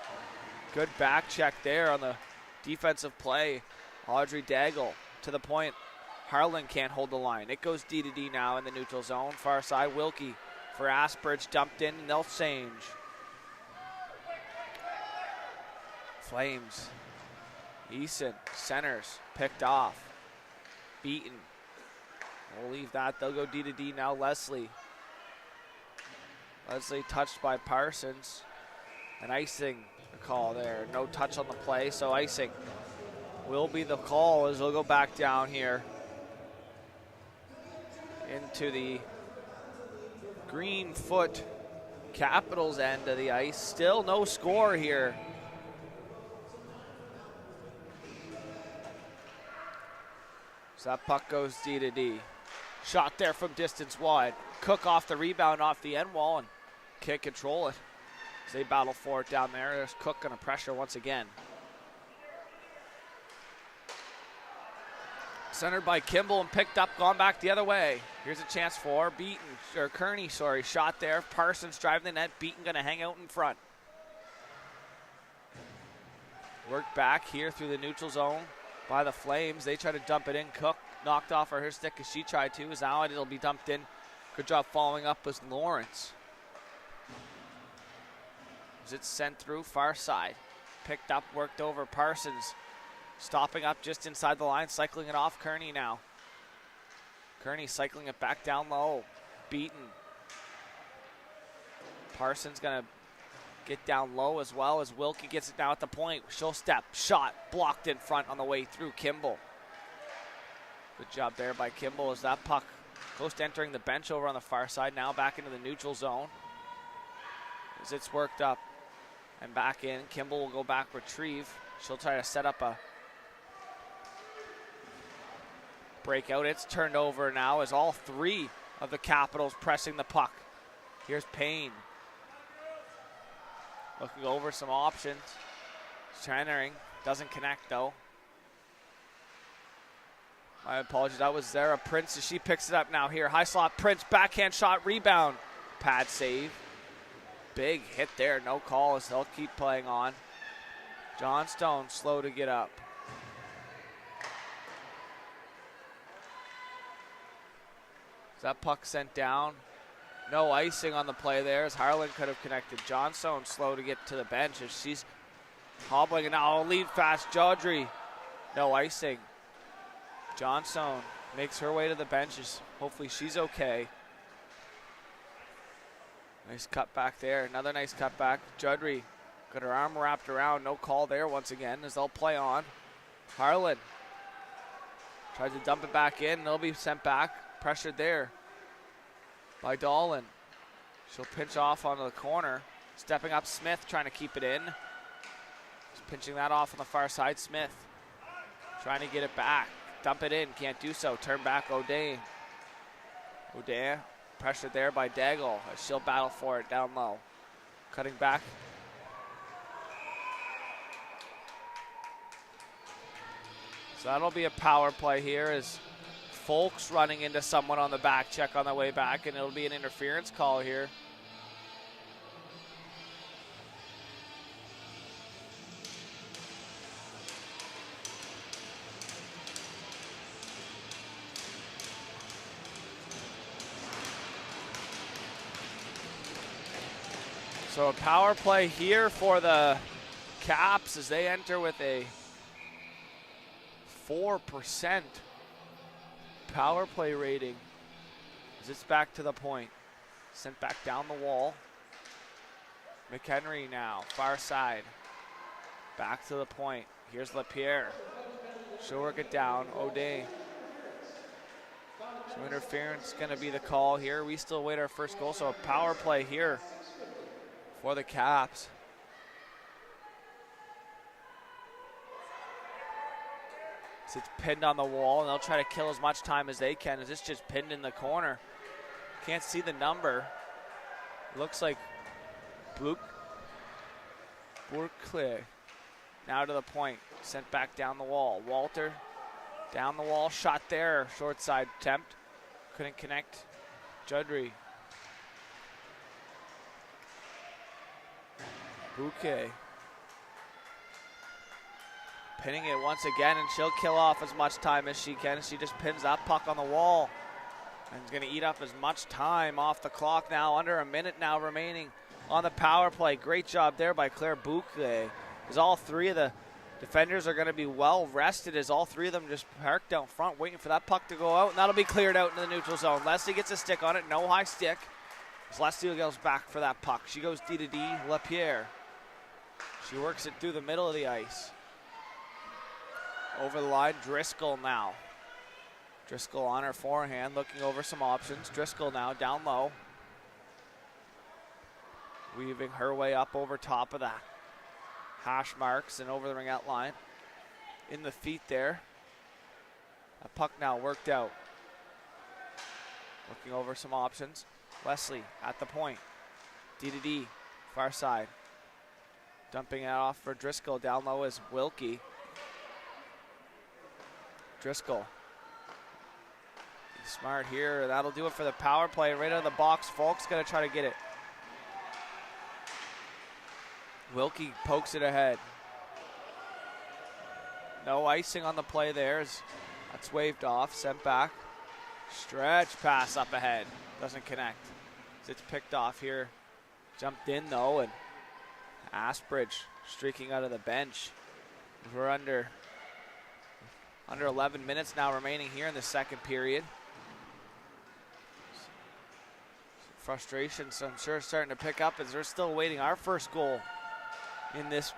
Good back check there on the defensive play. Audrey Daigle to the point. Harlan can't hold the line. It goes D to D now in the neutral zone. Far side, Wilkie for Ashbridge. Dumped in, and they'll change. Flames. Eason, centers, picked off. Beaten. We'll leave that. They'll go D to D now. Leslie touched by Parsons. An icing call there. No touch on the play, so icing will be the call as they'll go back down here into the Greenfoot Capitals end of the ice. Still no score here. So that puck goes D to D. Shot there from distance wide. Cook off the rebound off the end wall and can't control it. As they battle for it down there. There's Cook going to pressure once again. Centered by Kimball and picked up, gone back the other way. Here's a chance for Kearney, shot there. Parsons driving the net. Beaton going to hang out in front. Work back here through the neutral zone by the Flames. They try to dump it in. Cook knocked off her stick as she tried to. As now it'll be dumped in. Good job following up with Lawrence. As it's sent through far side. Picked up, worked over. Parsons stopping up just inside the line, cycling it off Kearney now. Kearney cycling it back down low. Beaten. Parsons gonna get down low as well as Wilkie gets it now at the point. She'll step, shot, blocked in front on the way through. Kimball. Good job there by Kimball as that puck close to entering the bench over on the far side. Now back into the neutral zone. As it's worked up and back in. Kimball will go back, retrieve. She'll try to set up a breakout. It's turned over now as all three of the Capitals pressing the puck. Here's Payne. Looking over some options. Chanering doesn't connect though. My apologies, that was Zara Prince as she picks it up now here. High slot, Prince, backhand shot, rebound. Pad save. Big hit there, no call as they'll keep playing on. Johnstone slow to get up. Is that puck sent down? No icing on the play there as Harlan could have connected. Johnstone slow to get to the bench as she's hobbling and now lead fast. Jodry, no icing. Johnstone makes her way to the benches. Hopefully she's okay. Nice cut back there. Another nice cut back. Jodry got her arm wrapped around. No call there once again as they'll play on. Harlan tries to dump it back in. They'll be sent back. Pressured there by Dolan. She'll pinch off onto the corner. Stepping up Smith trying to keep it in. Just pinching that off on the far side. Smith trying to get it back. Dump it in. Can't do so. Turn back O'Day. O'Day pressured there by Daigle as she'll battle for it down low. Cutting back. So that'll be a power play here as Folks running into someone on the back check on the way back, and it'll be an interference call here. So a power play here for the Caps as they enter with a 4% power play rating as it's back to the point. Sent back down the wall. McHenry now, far side. Back to the point. Here's LaPierre. She'll work it down. O'Day. So interference going to be the call here. We still wait our first goal, so a power play here for the Caps. It's pinned on the wall, and they'll try to kill as much time as they can as it's just pinned in the corner. Can't see the number. Looks like Bourclair now to the point. Sent back down the wall. Walter down the wall. Shot there. Short side attempt. Couldn't connect. Judry. Bouquet. Pinning it once again, and she'll kill off as much time as she can. She just pins that puck on the wall. And is going to eat up as much time off the clock now. Under a minute now remaining on the power play. Great job there by Claire Bouquet. As all three of the defenders are going to be well rested, as all three of them just parked down front waiting for that puck to go out. And that'll be cleared out into the neutral zone. Leslie gets a stick on it. No high stick. As Leslie goes back for that puck. She goes D to D. Lapierre. She works it through the middle of the ice. Over the line, Driscoll now. Driscoll on her forehand, looking over some options. Driscoll now down low. Weaving her way up over top of the hash marks and over the ring-out line. In the feet there. A puck now worked out. Looking over some options. Leslie at the point. D to D, far side. Dumping it off for Driscoll. Down low is Wilkie. Driscoll. He's smart here. That'll do it for the power play. Right out of the box. Falk's going to try to get it. Wilkie pokes it ahead. No icing on the play there. That's waved off. Sent back. Stretch pass up ahead. Doesn't connect. It's picked off here. Jumped in though, and Asbridge streaking out of the bench. We're under 11 minutes now remaining here in the second period. Frustration, so I'm sure, starting to pick up as they're still waiting our first goal in this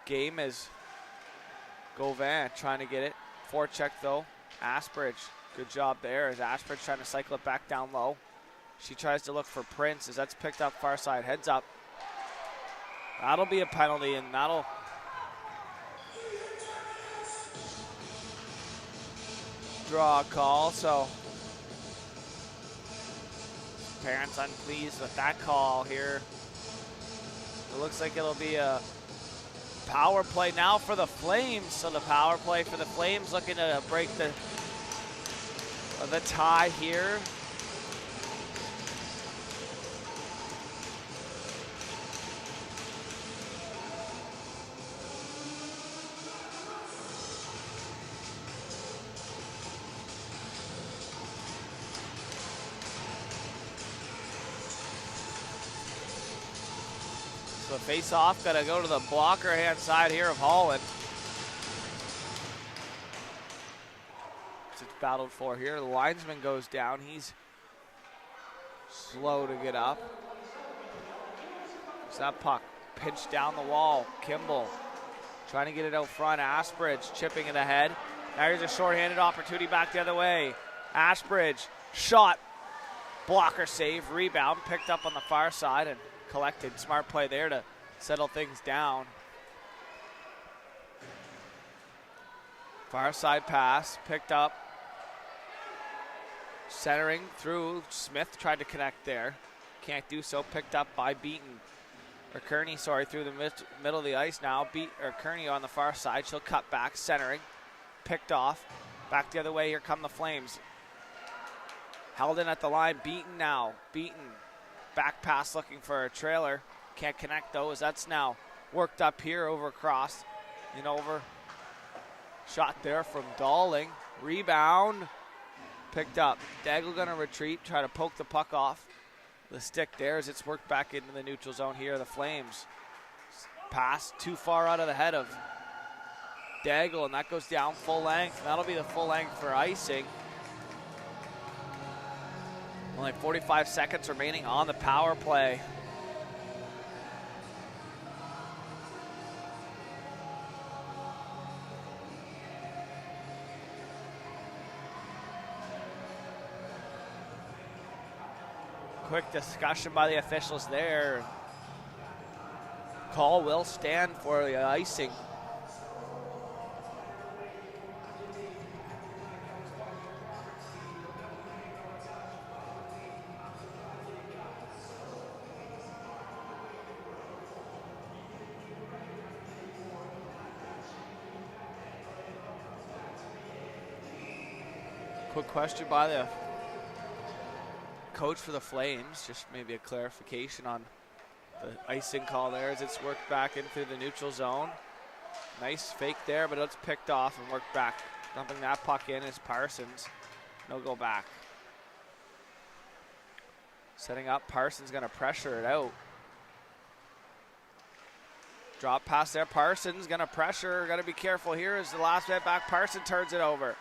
game as Gauvin trying to get it. Forecheck though. Asbridge, good job there as Asbridge trying to cycle it back down low. She tries to look for Prince as that's picked up far side. Heads up. That'll be a penalty, and that'll draw a call. So parents unpleased with that call here. It looks like it'll be a power play now for the Flames. So the power play for the Flames looking to break the tie here. So the face-off got to go to the blocker hand side here of Holland. It's battled for here. The linesman goes down. He's slow to get up. So that puck pinched down the wall. Kimball trying to get it out front. Asbridge chipping it ahead. Now here's a shorthanded opportunity back the other way. Asbridge shot. Blocker save. Rebound picked up on the far side and collected. Smart play there to settle things down. Far side pass picked up. Centering through. Smith tried to connect there. Can't do so. Picked up by Kearney, through the middle of the ice now. Kearney on the far side. She'll cut back. Centering. Picked off. Back the other way. Here come the Flames. Held in at the line. Beaton now. Beaton. Back pass looking for a trailer. Can't connect though, as that's now worked up here over across and over. Shot there from Dowling. Rebound. Picked up. Daigle gonna retreat, try to poke the puck off the stick there as it's worked back into the neutral zone here. The Flames. Pass too far out of the head of Daigle, and that goes down full length. That'll be the full length for icing. Only 45 seconds remaining on the power play. Quick discussion by the officials there. Call will stand for the icing. quick question by the coach for the Flames. Just maybe a clarification on the icing call there as it's worked back in through the neutral zone. Nice fake there, but it's picked off and worked back. Dumping that puck in is Parsons. No go back. Setting up, Parsons gonna pressure it out. Drop pass there, Parsons gonna pressure, gotta be careful here as the last man back, Parsons turns it over.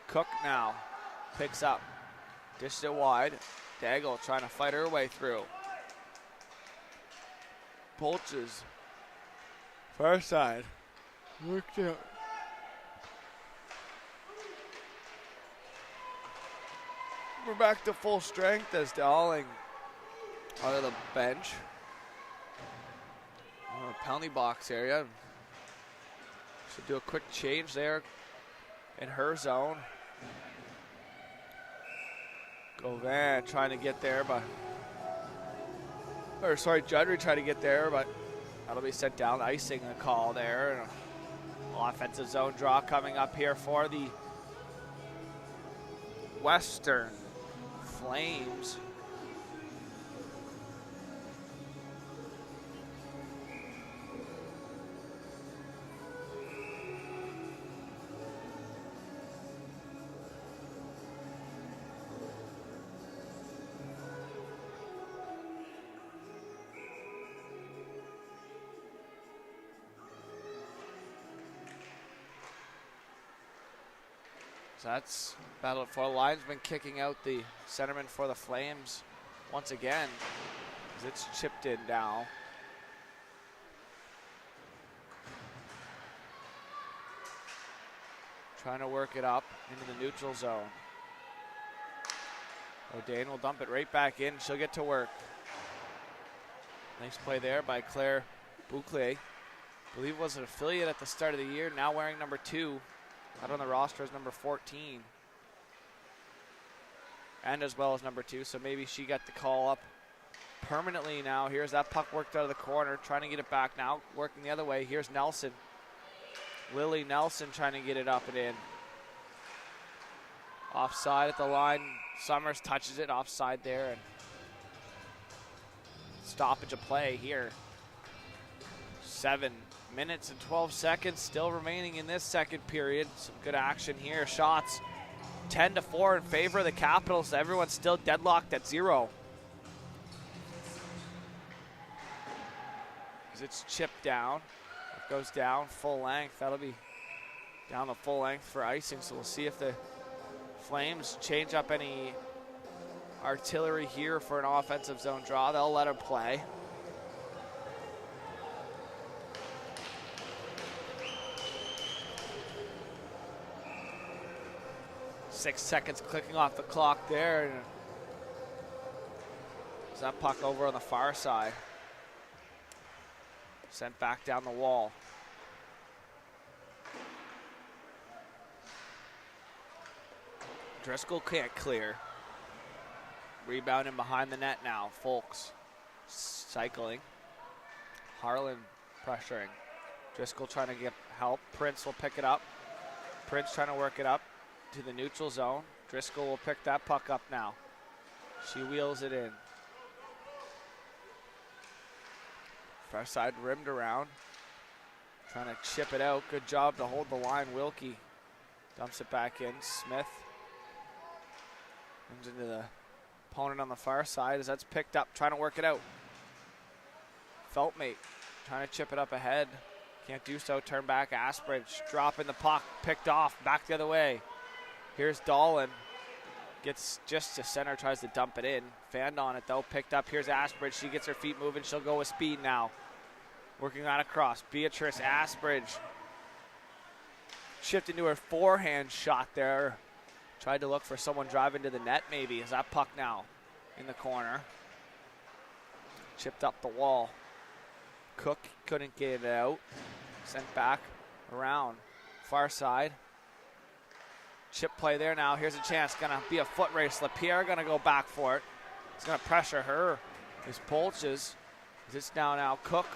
Cook now, picks up, dishes it wide. Daigle trying to fight her way through. Polches, far side, worked out. We're back to full strength as Dowling out of the bench. Penalty box area. Should do a quick change there in her zone. Gauvin trying to get there, Judry trying to get there, but that'll be sent down. Icing a call there. Offensive zone draw coming up here for the Western Flames. So that's battle for the linesman kicking out the centerman for the Flames once again as it's chipped in now. Trying to work it up into the neutral zone. O'Dane will dump it right back in. She'll get to work. Nice play there by Claire Bouclier. I believe was an affiliate at the start of the year, now wearing number 2. Out on the roster is number 14. And as well as number 2, so maybe she got the call up permanently now. Here's that puck worked out of the corner, trying to get it back now, working the other way. Here's Nelson. Lily Nelson trying to get it up and in. Offside at the line. Summers touches it, offside there. And stoppage of play here. 7 minutes and 12 seconds still remaining in this second period. Some good action here. Shots 10-4 in favor of the Capitals. Everyone's still deadlocked at 0. As it's chipped down. It goes down full length. That'll be down the full length for icing. So we'll see if the Flames change up any artillery here for an offensive zone draw. They'll let her play. 6 seconds clicking off the clock there. And there's that puck over on the far side. Sent back down the wall. Driscoll can't clear. Rebounding behind the net now. Folks cycling. Harlan pressuring. Driscoll trying to get help. Prince will pick it up. Prince trying to work it up to the neutral zone. Driscoll will pick that puck up now. She wheels it in. Far side rimmed around. Trying to chip it out. Good job to hold the line. Wilkie dumps it back in. Smith comes into the opponent on the far side as that's picked up. Trying to work it out. Feltmate trying to chip it up ahead. Can't do so. Turn back. Asbridge dropping the puck. Picked off. Back the other way. Here's Dolan. Gets just to center. Tries to dump it in. Fanned on it though. Picked up. Here's Asbridge. She gets her feet moving. She'll go with speed now. Working on across. Beatrice Asbridge. Chipped into her forehand shot there. Tried to look for someone driving to the net maybe. Is that puck now in the corner? Chipped up the wall. Cook couldn't get it out. Sent back around. Far side. Chip play there now. Here's a chance. Gonna be a foot race. LaPierre gonna go back for it. He's gonna pressure her. Is Polches. It's now Cook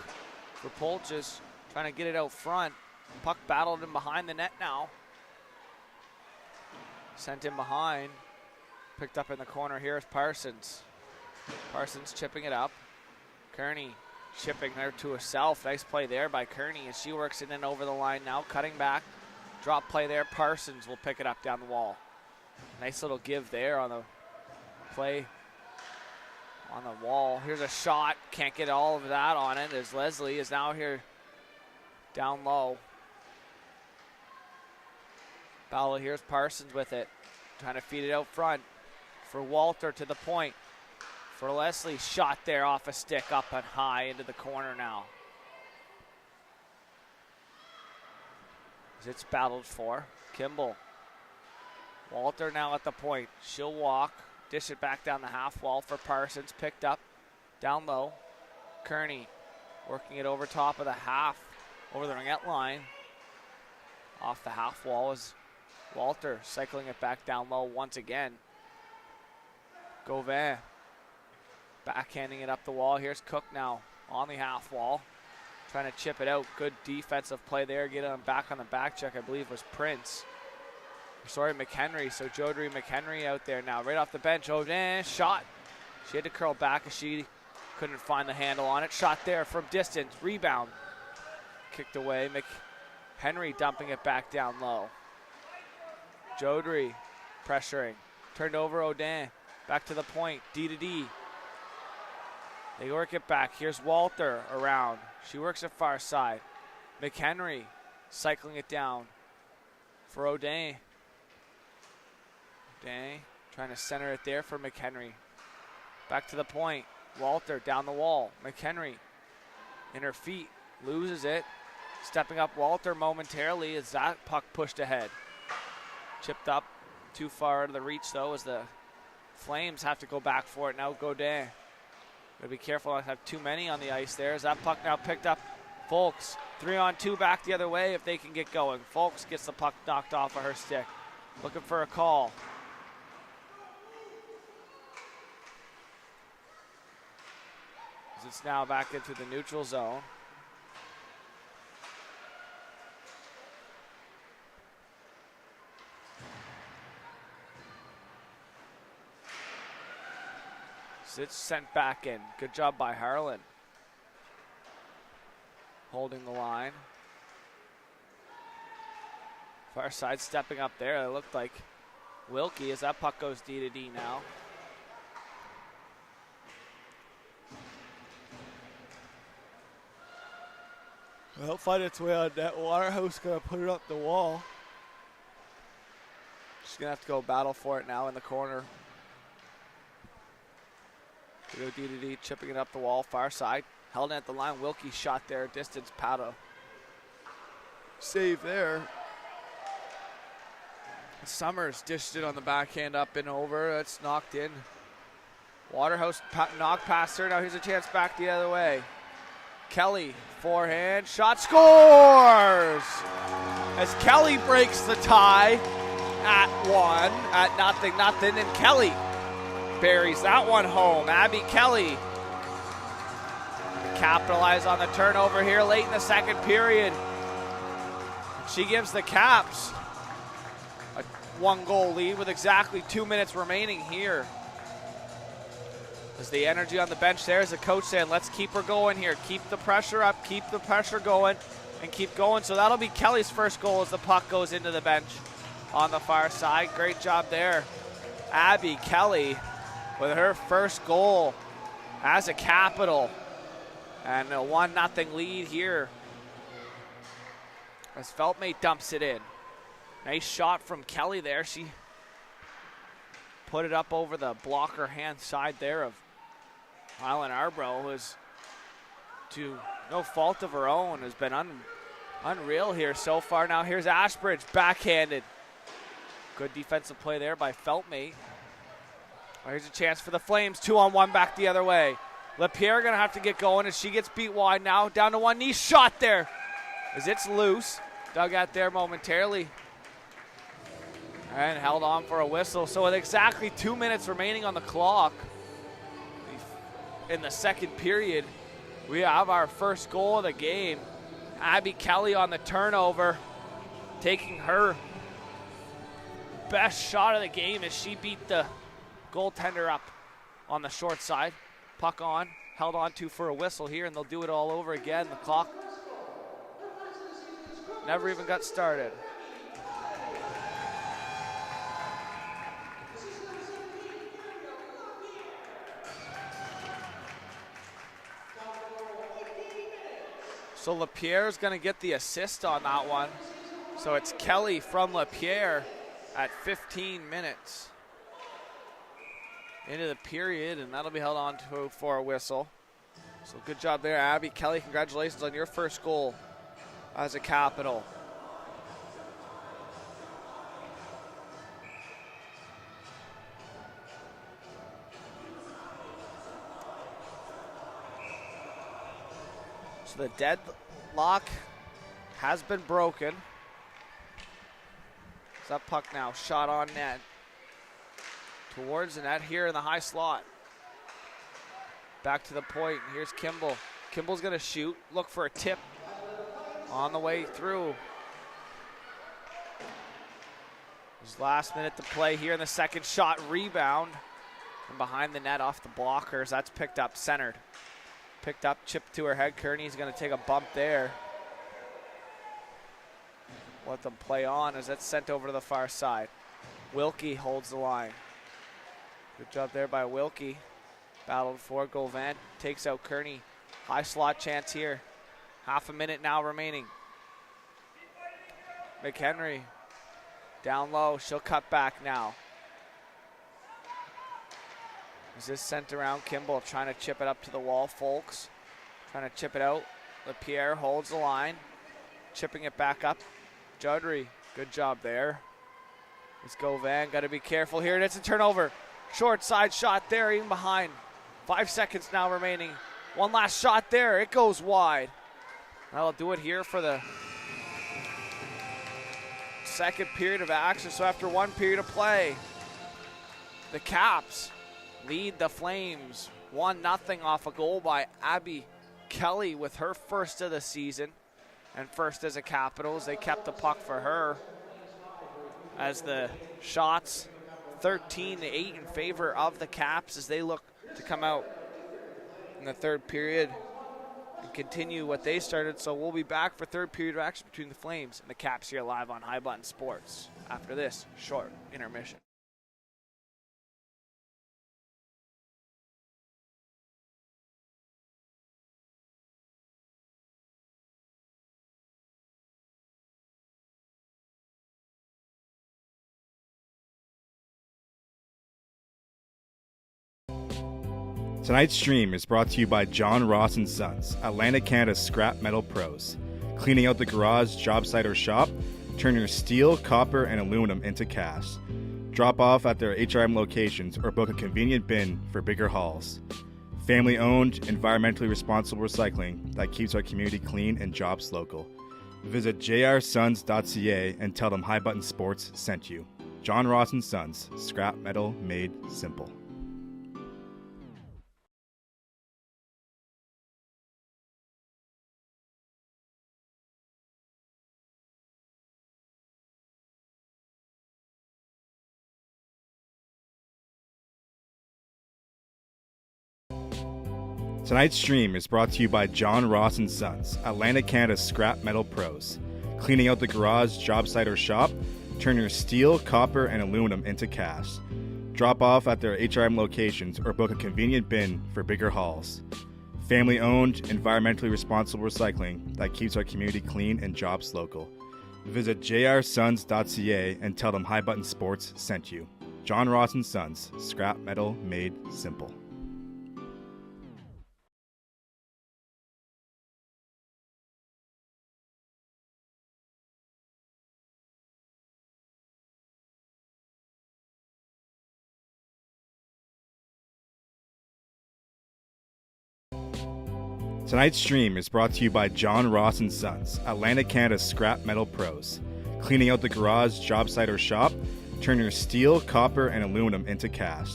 for Polches. Trying to get it out front. Puck battled in behind the net now. Sent in behind. Picked up in the corner here is Parsons. Parsons chipping it up. Kearney chipping there to herself. Nice play there by Kearney as she works it in over the line now. Cutting back. Drop play there. Parsons will pick it up down the wall. Nice little give there on the play on the wall. Here's a shot. Can't get all of that on it as Leslie is now here down low. Bala, here's Parsons with it. Trying to feed it out front for Walter to the point. For Leslie, shot there off a stick up and high into the corner now. As it's battled for. Kimball. Walter now at the point. She'll walk. Dish it back down the half wall for Parsons. Picked up down low. Kearney working it over top of the half. Over the ringette line. Off the half wall is Walter cycling it back down low once again. Gauvin backhanding it up the wall. Here's Cook now on the half wall. Trying to chip it out. Good defensive play there. Get him back on the back check, I believe was Prince. Sorry, McHenry. So Jodrie McHenry out there now. Right off the bench. Odin shot. She had to curl back as she couldn't find the handle on it. Shot there from distance. Rebound. Kicked away. McHenry dumping it back down low. Jodrie pressuring. Turned over Odin. Back to the point. D to D. They work it back. Here's Walter around. She works it far side. McHenry cycling it down for O'Day. O'Day trying to center it there for McHenry. Back to the point. Walter down the wall. McHenry in her feet. Loses it. Stepping up Walter momentarily as that puck pushed ahead. Chipped up. Too far out of the reach though as the Flames have to go back for it now. Godin. Gotta be careful not to have too many on the ice there. As that puck now picked up. Folks 3-on-2 back the other way if they can get going. Folks gets the puck knocked off of her stick. Looking for a call. As it's now back into the neutral zone. It's sent back in. Good job by Harlan. Holding the line. Far side stepping up there. It looked like Wilkie as that puck goes D to D now. It'll find its way on net. Waterhouse gonna put it up the wall. She's gonna have to go battle for it now in the corner. Go D to D, chipping it up the wall, far side. Held in at the line. Wilkie shot there, distance, Pato. Save there. Summers dished it on the backhand up and over. It's knocked in. Waterhouse knocked past her. Now here's a chance back the other way. Kelly, forehand, shot, scores! As Kelly breaks the tie at 1, at nothing, and Kelly buries that one home. Abby Kelly capitalize on the turnover here late in the second period. She gives the Caps a 1-goal lead with exactly 2 minutes remaining here. As the energy on the bench there, as the coach saying, let's keep her going here. Keep the pressure up, keep the pressure going, and keep going. So that'll be Kelly's first goal as the puck goes into the bench on the far side. Great job there. Abby Kelly with her first goal as a Capital. And a 1-0 lead here as Feltmate dumps it in. Nice shot from Kelly there. She put it up over the blocker hand side there of Highland Arbro, who is, to no fault of her own, has been unreal here so far. Now here's Ashbridge, backhanded. Good defensive play there by Feltmate. Here's a chance for the Flames, 2-on-1 back the other way. LaPierre gonna have to get going as she gets beat wide now. Down to one knee, shot there as it's loose. Dug out there momentarily and held on for a whistle. So with exactly 2 minutes remaining on the clock in the second period, we have our first goal of the game. Abby Kelly on the turnover, taking her best shot of the game as she beat the goaltender up on the short side. Puck on, held on to for a whistle here, and they'll do it all over again. The clock never even got started. So Lapierre's going to get the assist on that one. So it's Kelly from Lapierre at 15 minutes into the period, and that'll be held on to for a whistle. So good job there, Abby. Kelly, congratulations on your first goal as a Capital. So the deadlock has been broken. It's that puck now, shot on net. Towards the net here in the high slot. Back to the point, here's Kimball. Kimball's gonna shoot, look for a tip on the way through. There's last minute to play here in the second shot, rebound. From behind the net off the blockers, that's picked up, centered. Picked up, chipped to her head. Kearney's going to take a bump there. Let them play on as that's sent over to the far side. Wilkie holds the line. Good job there by Wilkie. Battled for Gauvin. Takes out Kearney. High slot chance here. Half a minute now remaining. McHenry down low. She'll cut back now. Is this sent around? Kimball trying to chip it up to the wall. Folks trying to chip it out. Lapierre holds the line. Chipping it back up. Judry, good job there. Let's go, Van. Got to be careful here. And it's a turnover. Short side shot there, even behind. 5 seconds now remaining. One last shot there. It goes wide. That'll do it here for the second period of action. So after one period of play, the Caps lead the Flames 1-0 off a goal by Abby Kelly with her first of the season and first as a Capitals. They kept the puck for her as the shots 13-8 in favor of the Caps as they look to come out in the third period and continue what they started. So we'll be back for third period of action between the Flames and the Caps here live on High Button Sports after this short intermission. Tonight's stream is brought to you by John Ross & Sons, Atlantic Canada's scrap metal pros. Cleaning out the garage, job site, or shop, turn your steel, copper, and aluminum into cash. Drop off at their HRM locations or book a convenient bin for bigger hauls. Family-owned, environmentally responsible recycling that keeps our community clean and jobs local. Visit jrsons.ca and tell them High Button Sports sent you. John Ross & Sons, scrap metal made simple. Tonight's stream is brought to you by John Ross & Sons, Atlantic Canada's scrap metal pros. Cleaning out the garage, job site, or shop, turn your steel, copper, and aluminum into cash. Drop off at their HRM locations or book a convenient bin for bigger hauls. Family-owned, environmentally responsible recycling that keeps our community clean and jobs local. Visit jrsons.ca and tell them High Button Sports sent you. John Ross & Sons, scrap metal made simple. Tonight's stream is brought to you by John Ross & Sons, Atlantic Canada's scrap metal pros. Cleaning out the garage, job site, or shop, turn your steel, copper, and aluminum into cash.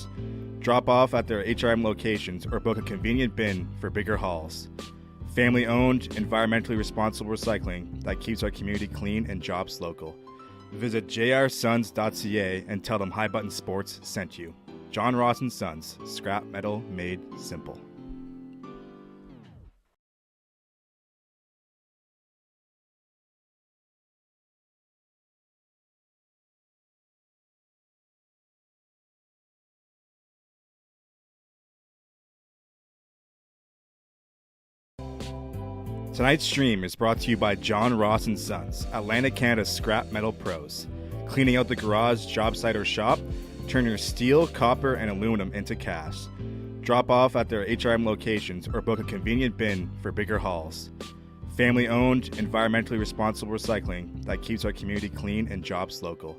Drop off at their HRM locations or book a convenient bin for bigger hauls. Family-owned, environmentally responsible recycling that keeps our community clean and jobs local. Visit jrsons.ca and tell them High Button Sports sent you. John Ross and Sons, scrap metal made simple. Tonight's stream is brought to you by John Ross and Sons, Atlantic Canada's scrap metal pros. Cleaning out the garage, job site, or shop, turn your steel, copper, and aluminum into cash. Drop off at their HRM locations or book a convenient bin for bigger hauls. Family owned, environmentally responsible recycling that keeps our community clean and jobs local.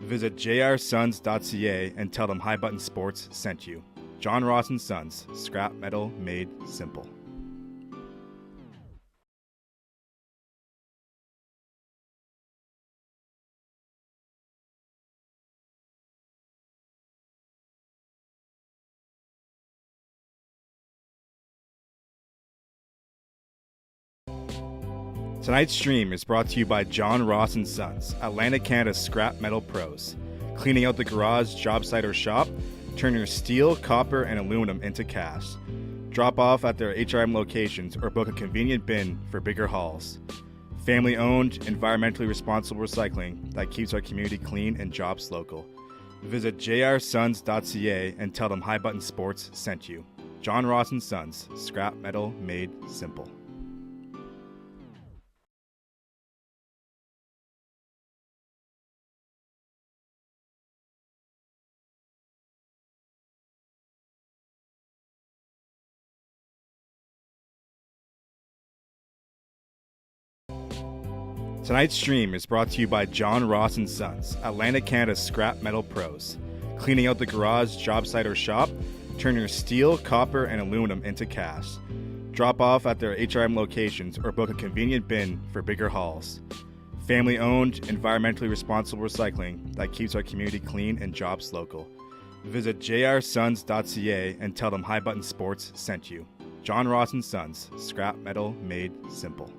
Visit jrsons.ca and tell them High Button Sports sent you. John Ross and Sons, scrap metal made simple. Tonight's stream is brought to you by John Ross and Sons, Atlantic Canada's scrap metal pros. Cleaning out the garage, job site, or shop, turn your steel, copper, and aluminum into cash. Drop off at their HRM locations or book a convenient bin for bigger hauls. Family owned, environmentally responsible recycling that keeps our community clean and jobs local. Visit jrsons.ca and tell them High Button Sports sent you. John Ross and Sons, scrap metal made simple. Tonight's stream is brought to you by John Ross and Sons, Atlantic Canada's scrap metal pros. Cleaning out the garage, job site, or shop, turn your steel, copper, and aluminum into cash. Drop off at their HRM locations or book a convenient bin for bigger hauls. Family owned, environmentally responsible recycling that keeps our community clean and jobs local. Visit jrsons.ca and tell them High Button Sports sent you. John Ross and Sons, scrap metal made simple.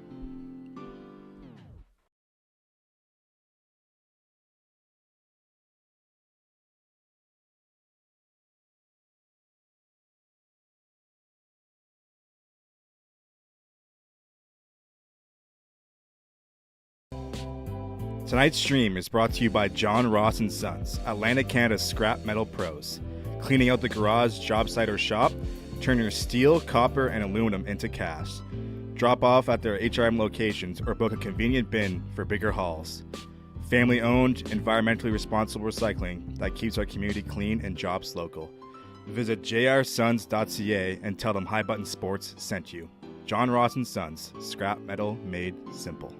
Tonight's stream is brought to you by John Ross and Sons, Atlantic Canada's scrap metal pros. Cleaning out the garage, job site, or shop, turn your steel, copper, and aluminum into cash. Drop off at their HRM locations or book a convenient bin for bigger hauls. Family owned, environmentally responsible recycling that keeps our community clean and jobs local. Visit jrsons.ca and tell them High Button Sports sent you. John Ross and Sons, scrap metal made simple.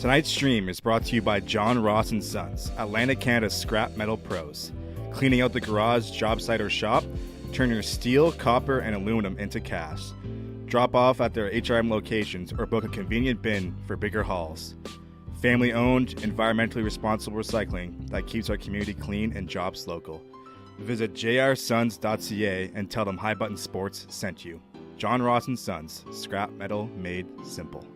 Tonight's stream is brought to you by John Ross and Sons, Atlantic Canada's scrap metal pros. Cleaning out the garage, job site, or shop, turn your steel, copper, and aluminum into cash. Drop off at their HRM locations or book a convenient bin for bigger hauls. Family owned, environmentally responsible recycling that keeps our community clean and jobs local. Visit jrsons.ca and tell them High Button Sports sent you. John Ross and Sons, scrap metal made simple.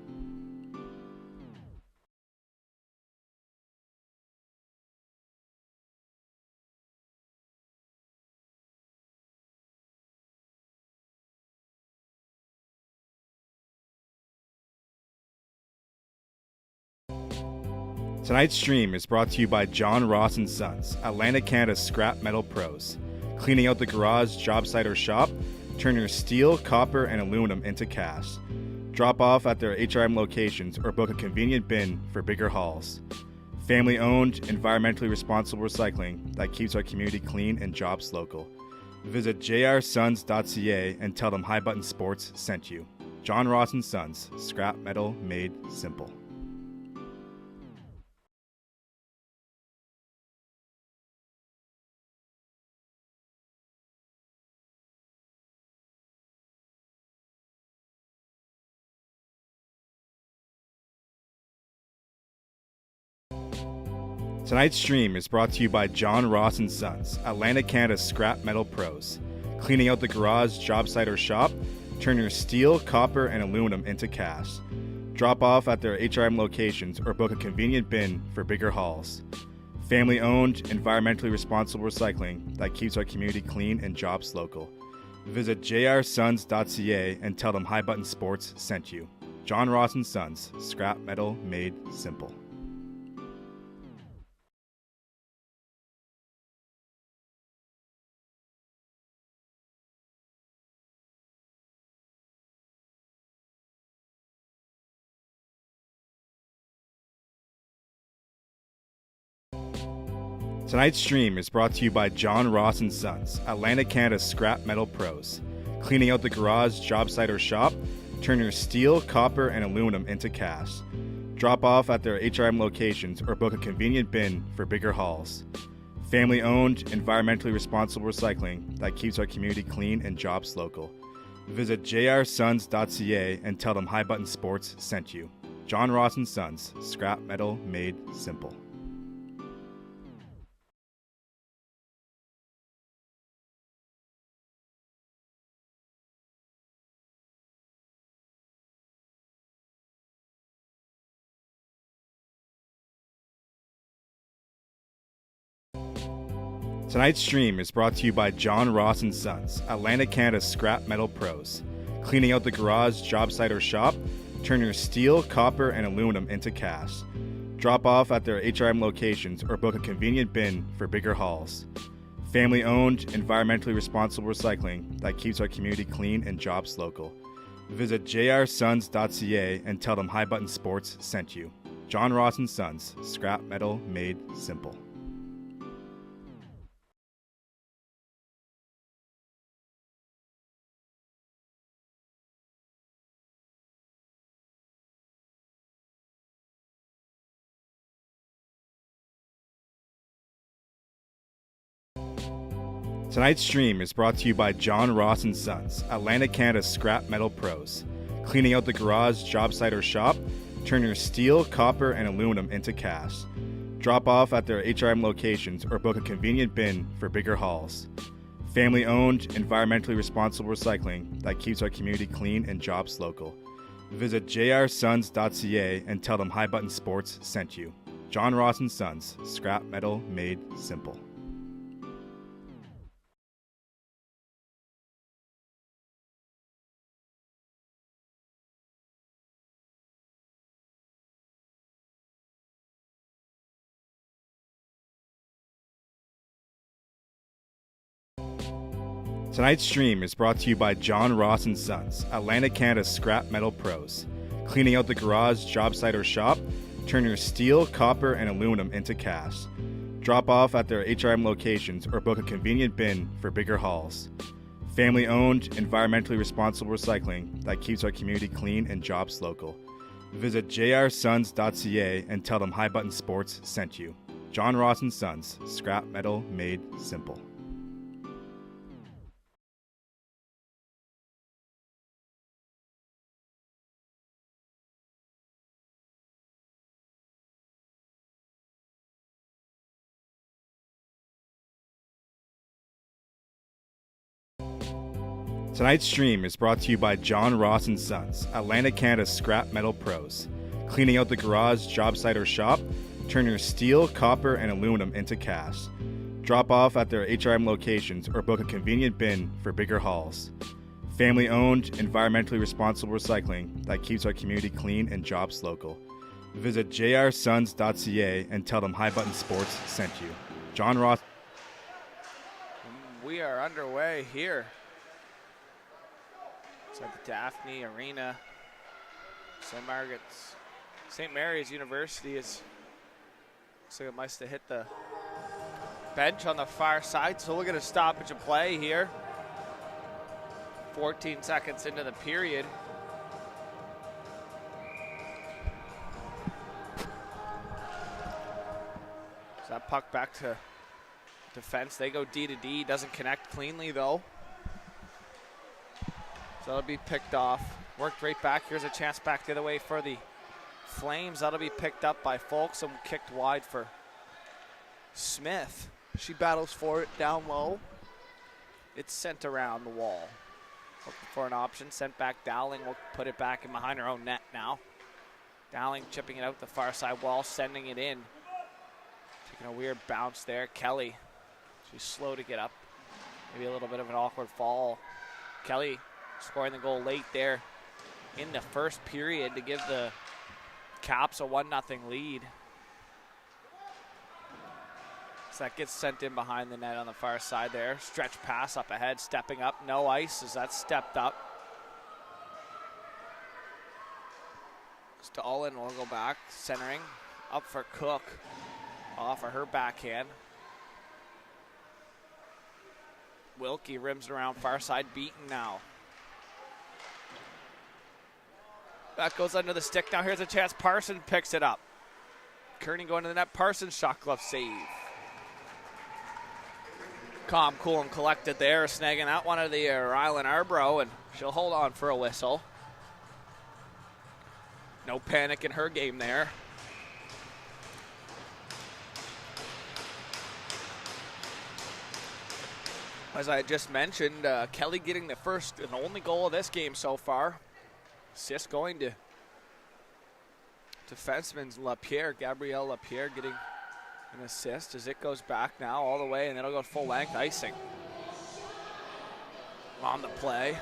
Tonight's stream is brought to you by John Ross and Sons, Atlantic Canada's scrap metal pros. Cleaning out the garage, job site, or shop, turn your steel, copper, and aluminum into cash. Drop off at their HRM locations or book a convenient bin for bigger hauls. Family owned, environmentally responsible recycling that keeps our community clean and jobs local. Visit jrsons.ca and tell them High Button Sports sent you. John Ross and Sons, scrap metal made simple. Tonight's stream is brought to you by John Ross & Sons, Atlantic Canada's scrap metal pros. Cleaning out the garage, job site, or shop, turn your steel, copper, and aluminum into cast. Drop off at their HRM locations or book a convenient bin for bigger hauls. Family-owned, environmentally responsible recycling that keeps our community clean and jobs local. Visit jrsons.ca and tell them High Button Sports sent you. John Ross & Sons, scrap metal made simple. Tonight's stream is brought to you by John Ross & Sons, Atlantic Canada's scrap metal pros. Cleaning out the garage, job site, or shop, turn your steel, copper, and aluminum into cast. Drop off at their HRM locations or book a convenient bin for bigger hauls. Family-owned, environmentally responsible recycling that keeps our community clean and jobs local. Visit jrsons.ca and tell them High Button Sports sent you. John Ross & Sons, scrap metal made simple. Tonight's stream is brought to you by John Ross & Sons, Atlantic Canada's scrap metal pros. Cleaning out the garage, job site, or shop, turn your steel, copper, and aluminum into cast. Drop off at their HRM locations or book a convenient bin for bigger hauls. Family-owned, environmentally responsible recycling that keeps our community clean and jobs local. Visit jrsons.ca and tell them High Button Sports sent you. John Ross & Sons, scrap metal made simple. Tonight's stream is brought to you by John Ross & Sons, Atlantic Canada's scrap metal pros. Cleaning out the garage, job site, or shop, turn your steel, copper, and aluminum into cast. Drop off at their HRM locations or book a convenient bin for bigger hauls. Family-owned, environmentally responsible recycling that keeps our community clean and jobs local. Visit jrsons.ca and tell them High Button Sports sent you. John Ross & Sons, scrap metal made simple. Tonight's stream is brought to you by John Ross & Sons, Atlantic Canada's scrap metal pros. Cleaning out the garage, job site, or shop, turn your steel, copper, and aluminum into cast. Drop off at their HRM locations or book a convenient bin for bigger hauls. Family-owned, environmentally responsible recycling that keeps our community clean and jobs local. Visit jrsons.ca and tell them High Button Sports sent you. John Ross & Sons, scrap metal made simple. Tonight's stream is brought to you by John Ross & Sons, Atlantic Canada's scrap metal pros. Cleaning out the garage, job site, or shop, turn your steel, copper, and aluminum into cast. Drop off at their HRM locations or book a convenient bin for bigger hauls. Family-owned, environmentally responsible recycling that keeps our community clean and jobs local. Visit jrsons.ca and tell them High Button Sports sent you. John Ross. We are underway here. Inside the Daphne Arena. St. Mary's University looks like it must have hit the bench on the far side, so we'll get a stoppage of play here. 14 seconds into the period. So that puck back to defense. They go D to D. Doesn't connect cleanly though. So that'll be picked off. Worked right back. Here's a chance back the other way for the Flames. That'll be picked up by Folks and kicked wide for Smith, she battles for it down low. It's sent around the wall. Looking for an option, sent back. Dowling will put it back in behind her own net now. Dowling chipping it out the far side wall, sending it in. Taking a weird bounce there. Kelly, she's slow to get up. Maybe a little bit of an awkward fall. Kelly scoring the goal late there in the first period to give the Caps a 1-0 lead. So that gets sent in behind the net on the far side there. Stretch pass up ahead, stepping up. No ice as that stepped up. Stalin will go back, centering. Up for Cook. Off of her backhand. Wilkie rims around far side, beaten now. That goes under the stick. Now here's a chance. Parsons picks it up. Kearney going to the net. Parsons shot glove save. Calm, cool, and collected there. Snagging that one of the Rylan Arbro, and she'll hold on for a whistle. No panic in her game there. As I just mentioned, Kelly getting the first and only goal of this game so far. Assist going to defenseman LaPierre, Gabrielle LaPierre getting an assist as it goes back now all the way, and then it'll go full length icing on the play.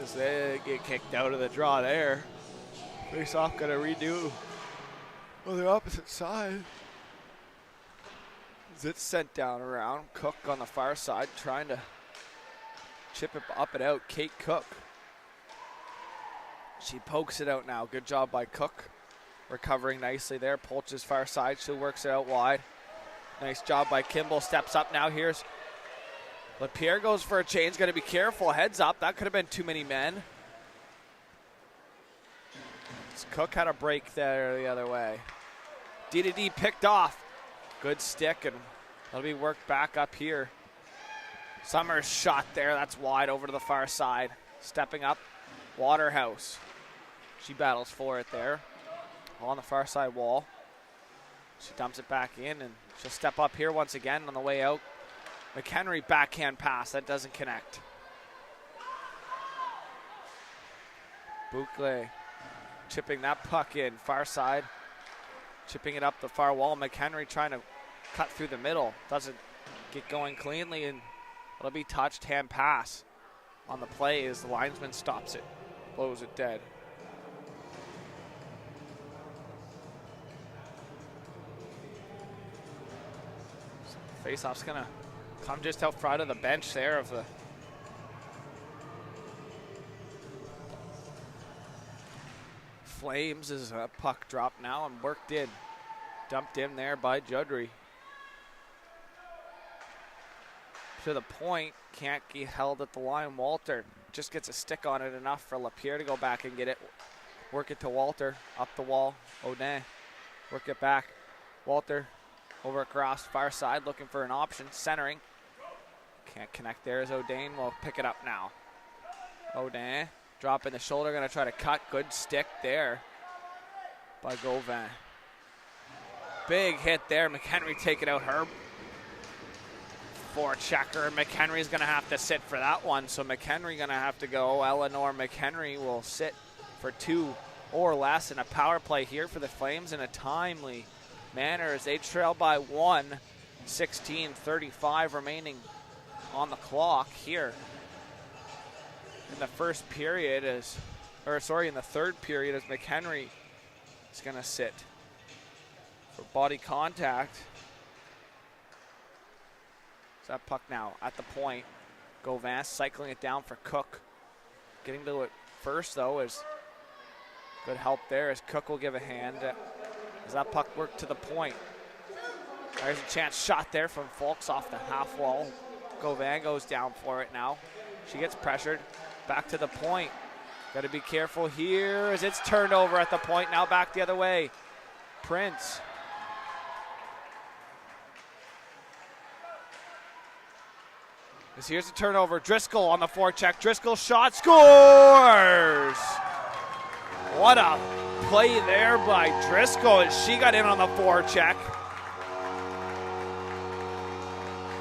As they get kicked out of the draw there. Face off, gonna redo on the opposite side. As it's sent down around. Cook on the far side trying to chip it up and out. Kate Cook. She pokes it out now. Good job by Cook. Recovering nicely there. Polch's far side. She works it out wide. Nice job by Kimball. Steps up now. Here's LaPierre goes for a change. Got to be careful. Heads up. That could have been too many men. Cook had a break there the other way. D picked off. Good stick, and that'll be worked back up here. Summers shot there. That's wide over to the far side. Stepping up, Waterhouse. She battles for it there on the far side wall. She dumps it back in, and she'll step up here once again on the way out. McHenry backhand pass. That doesn't connect. Boucle chipping that puck in. Far side. Chipping it up the far wall. McHenry trying to cut through the middle. Doesn't get going cleanly, and it'll be touched. Hand pass on the play as the linesman stops it. Blows it dead. Face-off's going to come just out front of the bench there of the Flames as a puck dropped now and worked in. Dumped in there by Judry. To the point, can't get held at the line. Walter just gets a stick on it enough for LaPierre to go back and get it. Work it to Walter, up the wall. Odin, work it back. Walter over across far side looking for an option, centering. Can't connect there as Odin will pick it up now. Odin dropping the shoulder, gonna try to cut. Good stick there by Gauvin. Big hit there. McHenry taking out her forechecker. McHenry's gonna have to sit for that one, so McHenry gonna have to go. Eleanor McHenry will sit for 2 or less in a power play here for the Flames in a timely manner as they trail by 1. 16:35 remaining on the clock here in the first period in the third period as McHenry is going to sit for body contact. So that puck now at the point. Gauvin cycling it down for Cook. Getting to it first though is good help there as Cook will give a hand as that puck worked to the point. There's a chance shot there from Fulks off the half wall. Gauvin goes down for it now. She gets pressured. Back to the point. Got to be careful here as it's turned over at the point. Now back the other way. Prince. As here's a turnover. Driscoll on the forecheck. Driscoll shot, scores! What a play there by Driscoll as she got in on the forecheck.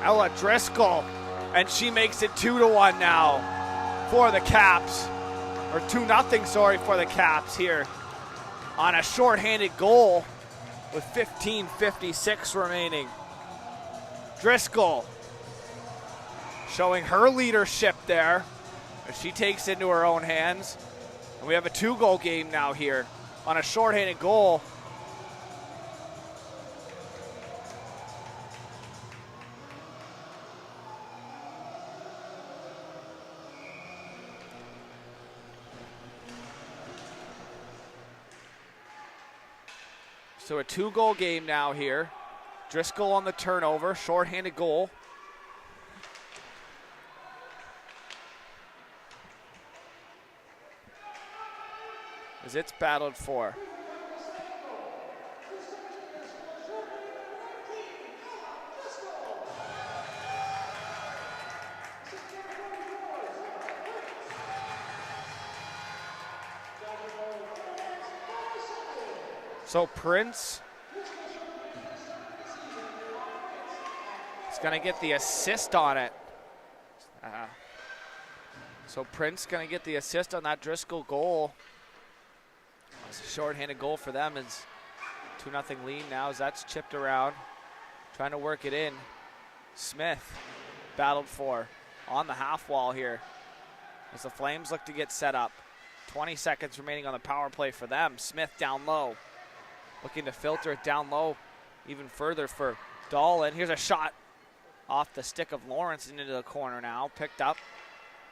Ella Driscoll, and she makes it 2-1 now for the Caps. Or 2-0, sorry, for the Caps here on a shorthanded goal with 15:56 remaining. Driscoll showing her leadership there as she takes it into her own hands. And we have a 2-goal game now here on a shorthanded goal. So a 2-goal game now here. Driscoll on the turnover, shorthanded goal. As it's battled for. So Prince is going to get the assist on it. So Prince going to get the assist on that Driscoll goal. It's a shorthanded goal for them. It's 2-0 lead now as that's chipped around. Trying to work it in. Smith battled for on the half wall here as the Flames look to get set up. 20 seconds remaining on the power play for them. Smith down low. Looking to filter it down low even further for Dolan. Here's a shot off the stick of Lawrence into the corner now. Picked up.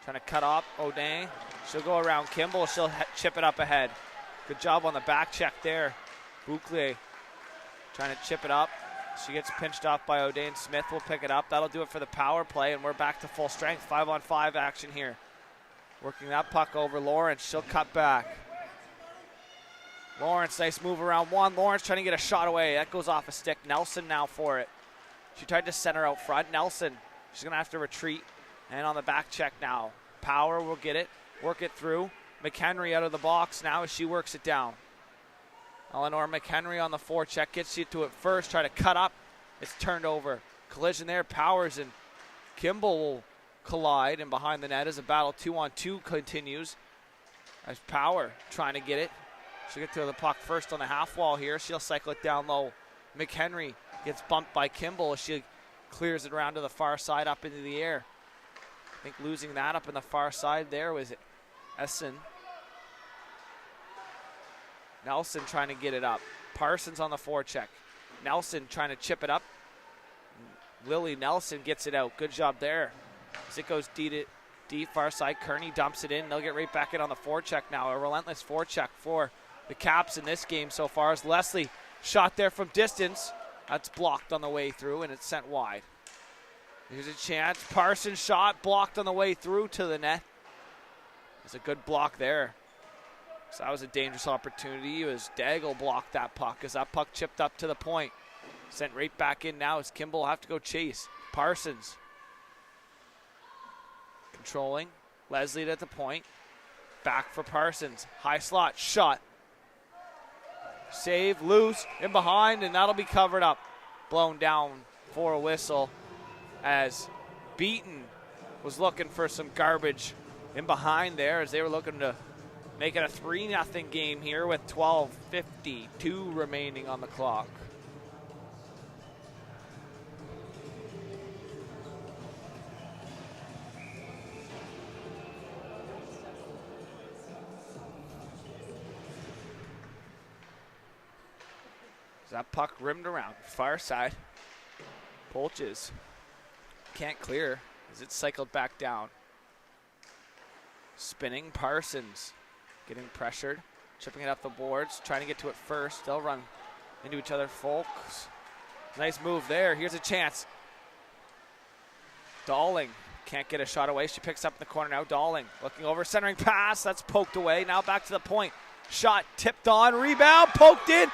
Trying to cut off O'Day. She'll go around Kimball. She'll chip it up ahead. Good job on the back check there. Bouclier trying to chip it up. She gets pinched off by O'Day, and Smith will pick it up. That'll do it for the power play, and we're back to full strength. 5-on-5 action here. Working that puck over Lawrence. She'll cut back. Lawrence, nice move around one. Lawrence trying to get a shot away. That goes off a stick. Nelson now for it. She tried to center out front. Nelson, she's going to have to retreat. And on the back check now. Power will get it, work it through. McHenry out of the box now as she works it down. Eleanor McHenry on the forecheck, gets you to it first, try to cut up. It's turned over. Collision there. Powers and Kimball will collide, and behind the net as a battle 2-on-2 continues. As Power trying to get it. She'll get to the puck first on the half wall here. She'll cycle it down low. McHenry gets bumped by Kimball as she clears it around to the far side up into the air. I think losing that up in the far side there was Essen. Nelson trying to get it up. Parsons on the forecheck. Nelson trying to chip it up. Lily Nelson gets it out. Good job there. As it goes deep far side, Kearney dumps it in. They'll get right back in on the forecheck now. A relentless forecheck for the Caps in this game so far. As Leslie shot there from distance. That's blocked on the way through, and it's sent wide. Here's a chance. Parsons shot blocked on the way through to the net. It's a good block there. So that was a dangerous opportunity as Daigle blocked that puck as that puck chipped up to the point. Sent right back in now as Kimball will have to go chase. Parsons controlling. Leslie at the point. Back for Parsons. High slot. Shot. Save. Loose. In behind. And that'll be covered up. Blown down for a whistle as Beaton was looking for some garbage in behind there as they were looking to make it a 3-0 game here with 12:52 remaining on the clock. That puck rimmed around, far side. Polches can't clear as it's cycled back down. Spinning Parsons, getting pressured, chipping it up the boards, trying to get to it first. They'll run into each other, folks. Nice move there. Here's a chance. Dalling can't get a shot away. She picks up in the corner now. Dalling looking over, centering pass. That's poked away. Now back to the point. Shot tipped on, rebound, poked in.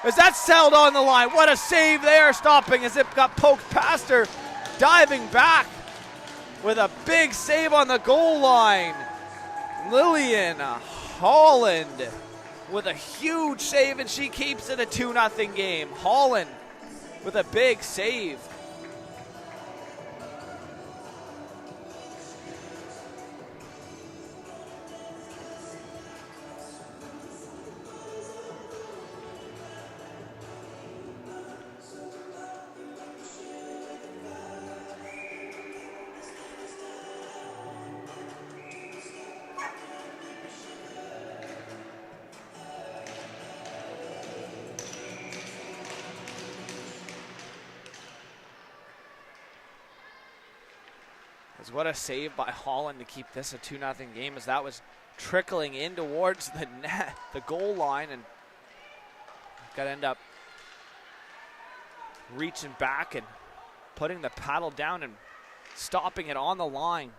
As that sailed on the line. What a save there, stopping as it got poked past her. Diving back with a big save on the goal line. Lillian Holland with a huge save, and she keeps it a 2-0 game. Holland with a big save. What a save by Holland to keep this a 2-0 game, as that was trickling in towards the net, the goal line, and got to end up reaching back and putting the paddle down and stopping it on the line.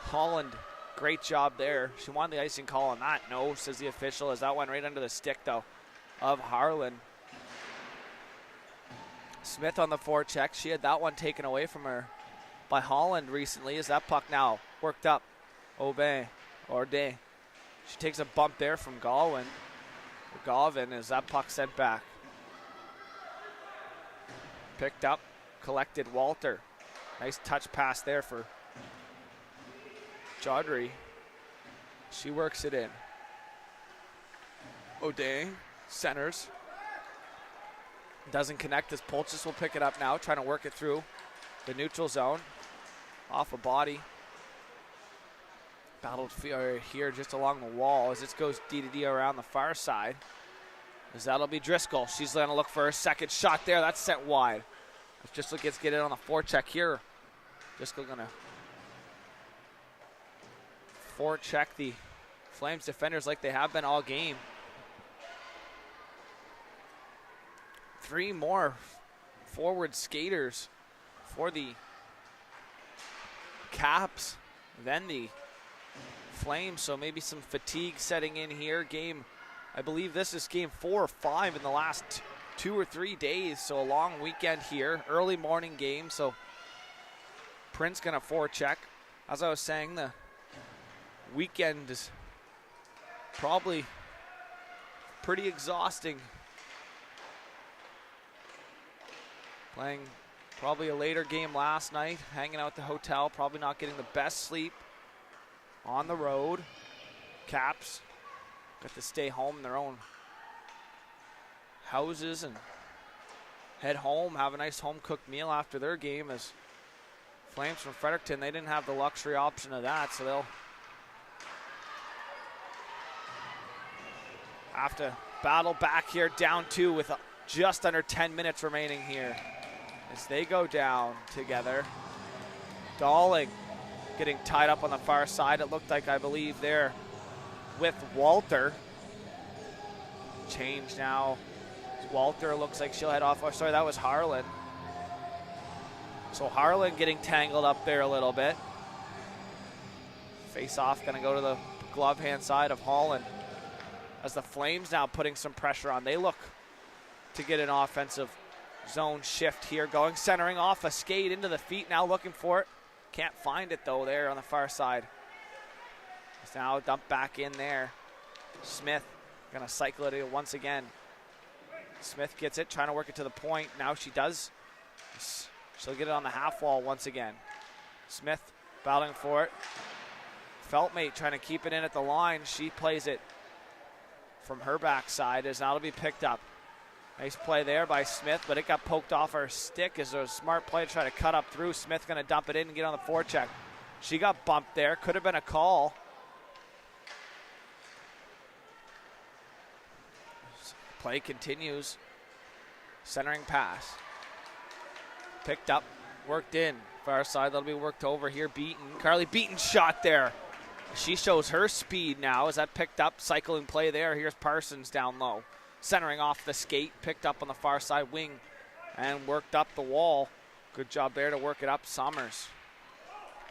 Holland, great job there. She wanted the icing call on that. No, says the official, as that went right under the stick, though, of Harlan. Smith on the forecheck. She had that one taken away from her by Holland recently, as that puck now worked up. Aubin, Orday. She takes a bump there from Galvin as that puck sent back. Picked up, collected Walter. Nice touch pass there for Chaudhry. She works it in. O'Day centers. Doesn't connect as Polchis will pick it up now, trying to work it through the neutral zone. Off a body. Battled here just along the wall as it goes D-to-D around the far side. As that'll be Driscoll. She's going to look for a second shot there. That's sent wide. As Driscoll gets it on the forecheck here. Driscoll going to forecheck the Flames defenders like they have been all game. 3 more forward skaters for the Caps than the Flames, so maybe some fatigue setting in here. I believe this is game 4 or 5 in the last 2 or 3 days, so a long weekend here. Early morning game, so Prince gonna forecheck. As I was saying, the weekend is probably pretty exhausting. Playing probably a later game last night, hanging out at the hotel, probably not getting the best sleep on the road. Caps got to stay home in their own houses and head home, have a nice home-cooked meal after their game, as Flames from Fredericton, they didn't have the luxury option of that, so they'll have to battle back here, down 2 with just under 10 minutes remaining here. As they go down together. Dolling getting tied up on the far side. It looked like, I believe, there with Walter. Change now. Walter looks like she'll head off. Oh, sorry, that was Harlan. So Harlan getting tangled up there a little bit. Face off, going to go to the glove hand side of Holland. As the Flames now putting some pressure on. They look to get an offensive zone shift here, going centering off a skate into the feet, now looking for it. Can't find it though there on the far side. It's now dumped back in there. Smith gonna cycle it once again. Smith gets it, trying to work it to the point. Now she does. She'll get it on the half wall once again. Smith battling for it. Feltmate trying to keep it in at the line. She plays it from her backside as now it'll be picked up. Nice play there by Smith, but it got poked off her stick as a smart play to try to cut up through. Smith going to dump it in and get on the forecheck. She got bumped there. Could have been a call. Play continues. Centering pass. Picked up, worked in. Far side, that'll be worked over here. Beaton. Carly Beaton shot there. She shows her speed now as that picked up. Cycling play there. Here's Parsons down low. Centering off the skate, picked up on the far side wing and worked up the wall. Good job there to work it up, Summers.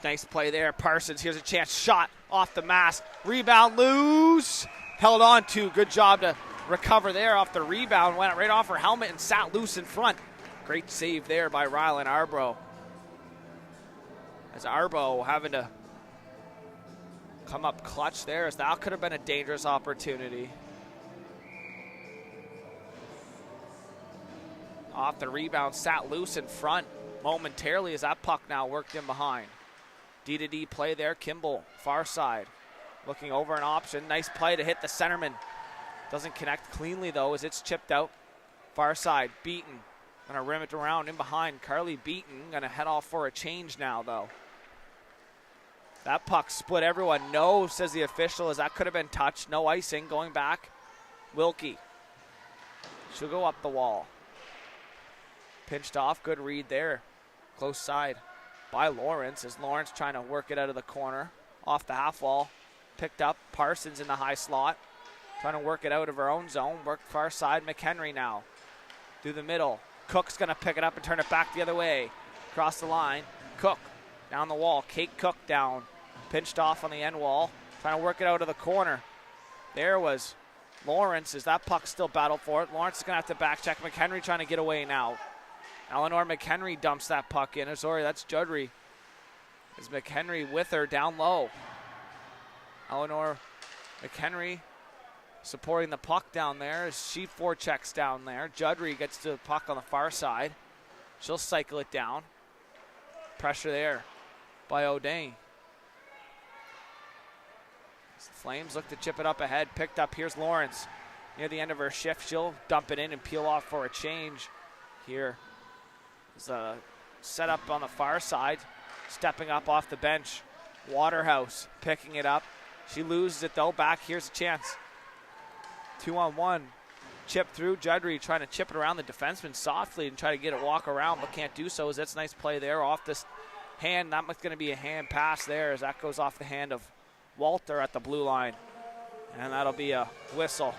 Nice play there, Parsons, here's a chance, shot off the mask, rebound loose, held on to, good job to recover there off the rebound, went right off her helmet and sat loose in front. Great save there by Rylan Arbrough. As Arbo having to come up clutch there, as that could have been a dangerous opportunity. Off the rebound, sat loose in front momentarily as that puck now worked in behind. D-to-D play there, Kimball, far side. Looking over an option, nice play to hit the centerman. Doesn't connect cleanly though as it's chipped out. Far side, Beaton. Gonna rim it around in behind. Carly Beaton gonna head off for a change now though. That puck split everyone. No, says the official, as that could have been touched. No icing, going back. Wilkie. She'll go up the wall. Pinched off, good read there. Close side by Lawrence as Lawrence trying to work it out of the corner. Off the half wall. Picked up, Parsons in the high slot. Trying to work it out of her own zone. Work far side, McHenry now. Through the middle. Cook's gonna pick it up and turn it back the other way. Across the line, Cook down the wall. Kate Cook down. Pinched off on the end wall. Trying to work it out of the corner. There was Lawrence as that puck still battled for it. Lawrence is gonna have to back check. McHenry trying to get away now. Eleanor McHenry dumps that puck in. Sorry, that's Judry. Is McHenry with her down low. Eleanor McHenry supporting the puck down there as she forechecks down there. Judry gets to the puck on the far side. She'll cycle it down. Pressure there by O'Day. As the Flames look to chip it up ahead. Picked up, here's Lawrence. Near the end of her shift, she'll dump it in and peel off for a change here. There's a setup on the far side. Stepping up off the bench. Waterhouse picking it up. She loses it though. Back, here's a chance. 2-on-1. Chip through. Judry trying to chip it around the defenseman softly and try to get it walk around, but can't do so. As that's a nice play there off this hand. Not much going to be a hand pass there as that goes off the hand of Walter at the blue line. And that'll be a whistle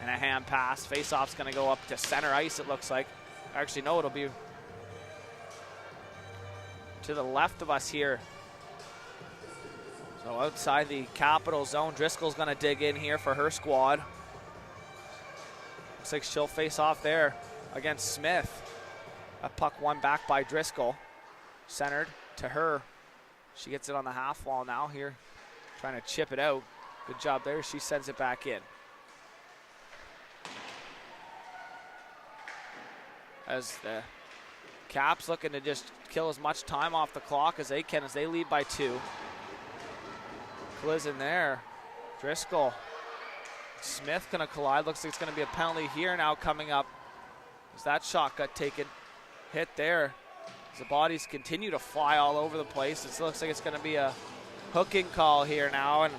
and a hand pass. Face-off's going to go up to center ice, it looks like. Actually, no, it'll be to the left of us here. So outside the Capital zone, Driscoll's going to dig in here for her squad. Looks like she'll face off there against Smith. A puck won back by Driscoll. Centered to her. She gets it on the half wall now here. Trying to chip it out. Good job there. She sends it back in. As the Caps looking to just kill as much time off the clock as they can as they lead by 2. Collision there. Driscoll. Smith gonna collide. Looks like it's gonna be a penalty here now coming up. As that shot got taken. Hit there. As the bodies continue to fly all over the place. It looks like it's gonna be a hooking call here now. And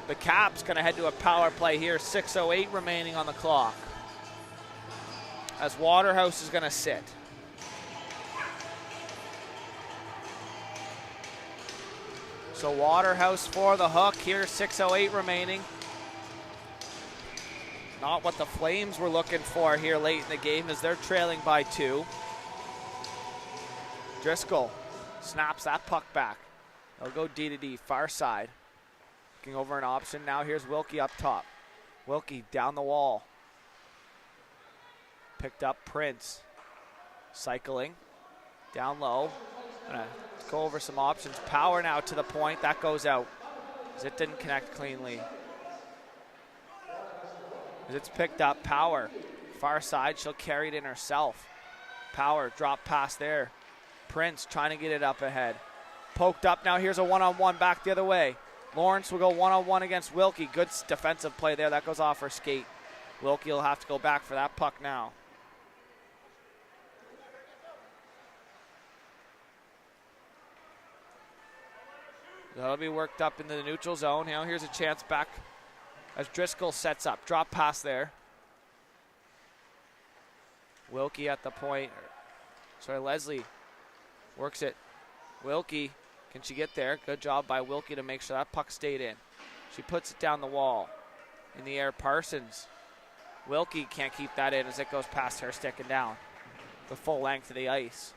the Caps gonna head to a power play here. 6:08 remaining on the clock. As Waterhouse is gonna sit. So Waterhouse for the hook here, 6:08 remaining. Not what the Flames were looking for here late in the game as they're trailing by 2. Driscoll snaps that puck back. They'll go D-to-D, far side. Looking over an option, now here's Wilkie up top. Wilkie down the wall. Picked up Prince. Cycling, down low. Gonna go over some options. Power now to the point. That goes out as it didn't connect cleanly. As it's picked up, Power. Far side, she'll carry it in herself. Power, drop pass there. Prince trying to get it up ahead. Poked up now, here's a one-on-one back the other way. Lawrence will go one-on-one against Wilkie. Good defensive play there, that goes off her skate. Wilkie will have to go back for that puck now. That'll be worked up into the neutral zone. Now here's a chance back as Driscoll sets up. Drop pass there. Wilkie at the point. Sorry, Leslie works it. Wilkie, can she get there? Good job by Wilkie to make sure that puck stayed in. She puts it down the wall. In the air, Parsons. Wilkie can't keep that in as it goes past her, sticking down the full length of the ice.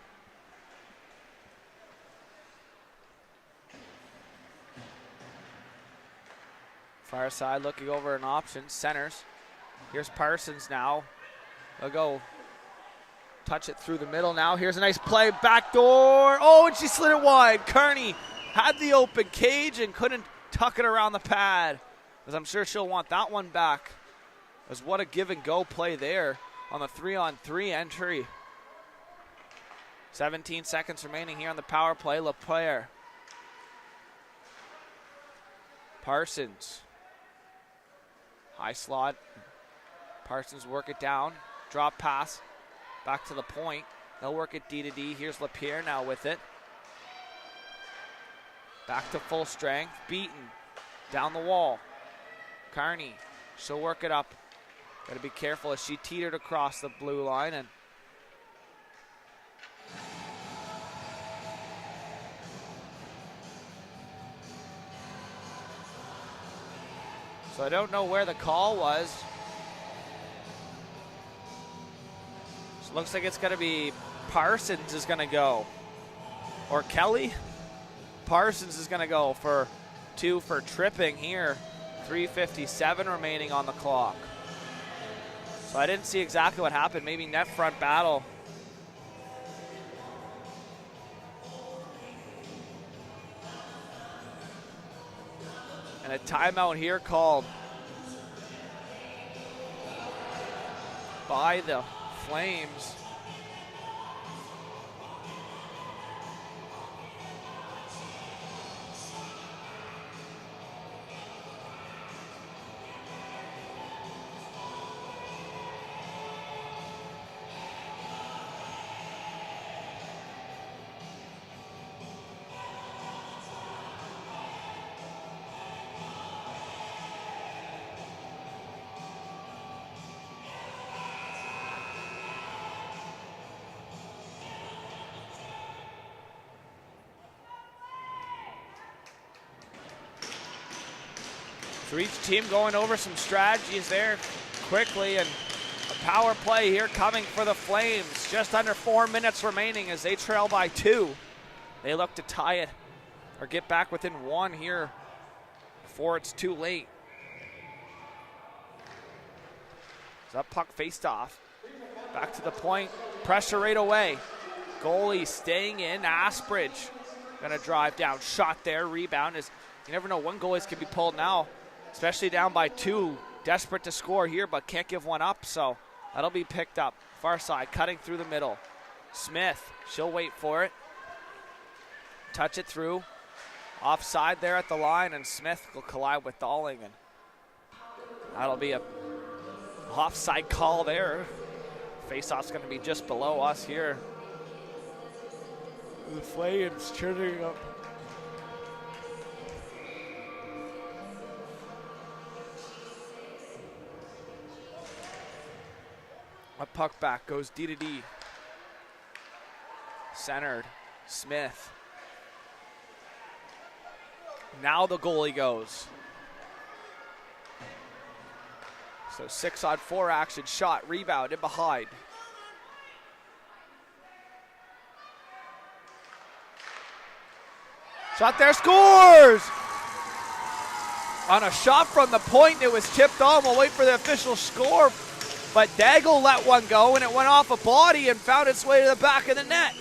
Far side looking over an option, centers. Here's Parsons now. They'll go Touch it through the middle now. Here's a nice play. Backdoor. Oh, and she slid it wide. Kearney had the open cage and couldn't tuck it around the pad. As I'm sure she'll want that one back. As what a give and go play there on the 3-on-3 entry. 17 seconds remaining here on the power play. LaPierre. Parsons. High slot. Parsons work it down. Drop pass. Back to the point. They'll work it D to D. Here's LaPierre now with it. Back to full strength. Beaton. Down the wall. Kearney. She'll work it up. Got to be careful as she teetered across the blue line. And so I don't know where the call was. So looks like it's going to be Parsons is going to go. Or Kelly. Parsons is going to go for 2 for tripping here. 3:57 remaining on the clock. So I didn't see exactly what happened. Maybe net front battle. And a timeout here called by the Flames. So each team going over some strategies there quickly, and a power play here coming for the Flames. Just under 4 minutes remaining as they trail by 2. They look to tie it or get back within 1 here before it's too late. So that puck faced off. Back to the point. Pressure right away. Goalie staying in. Asbridge gonna drive down. Shot there. Rebound is. You never know when goalies can be pulled now. Especially down by 2. Desperate to score here, but can't give one up. So that'll be picked up. Far side, cutting through the middle. Smith, she'll wait for it. Touch it through. Offside there at the line, and Smith will collide with Dowling. And that'll be a offside call there. Face-off's going to be just below us here. The Flames turning up. A puck back, goes D to D. Centered, Smith. Now the goalie goes. So 6-on-4 action, shot, rebound, in behind. Shot there, scores! On a shot from the point, it was tipped on. We'll wait for the official score. But Daigle let one go, and it went off a body and found its way to the back of the net.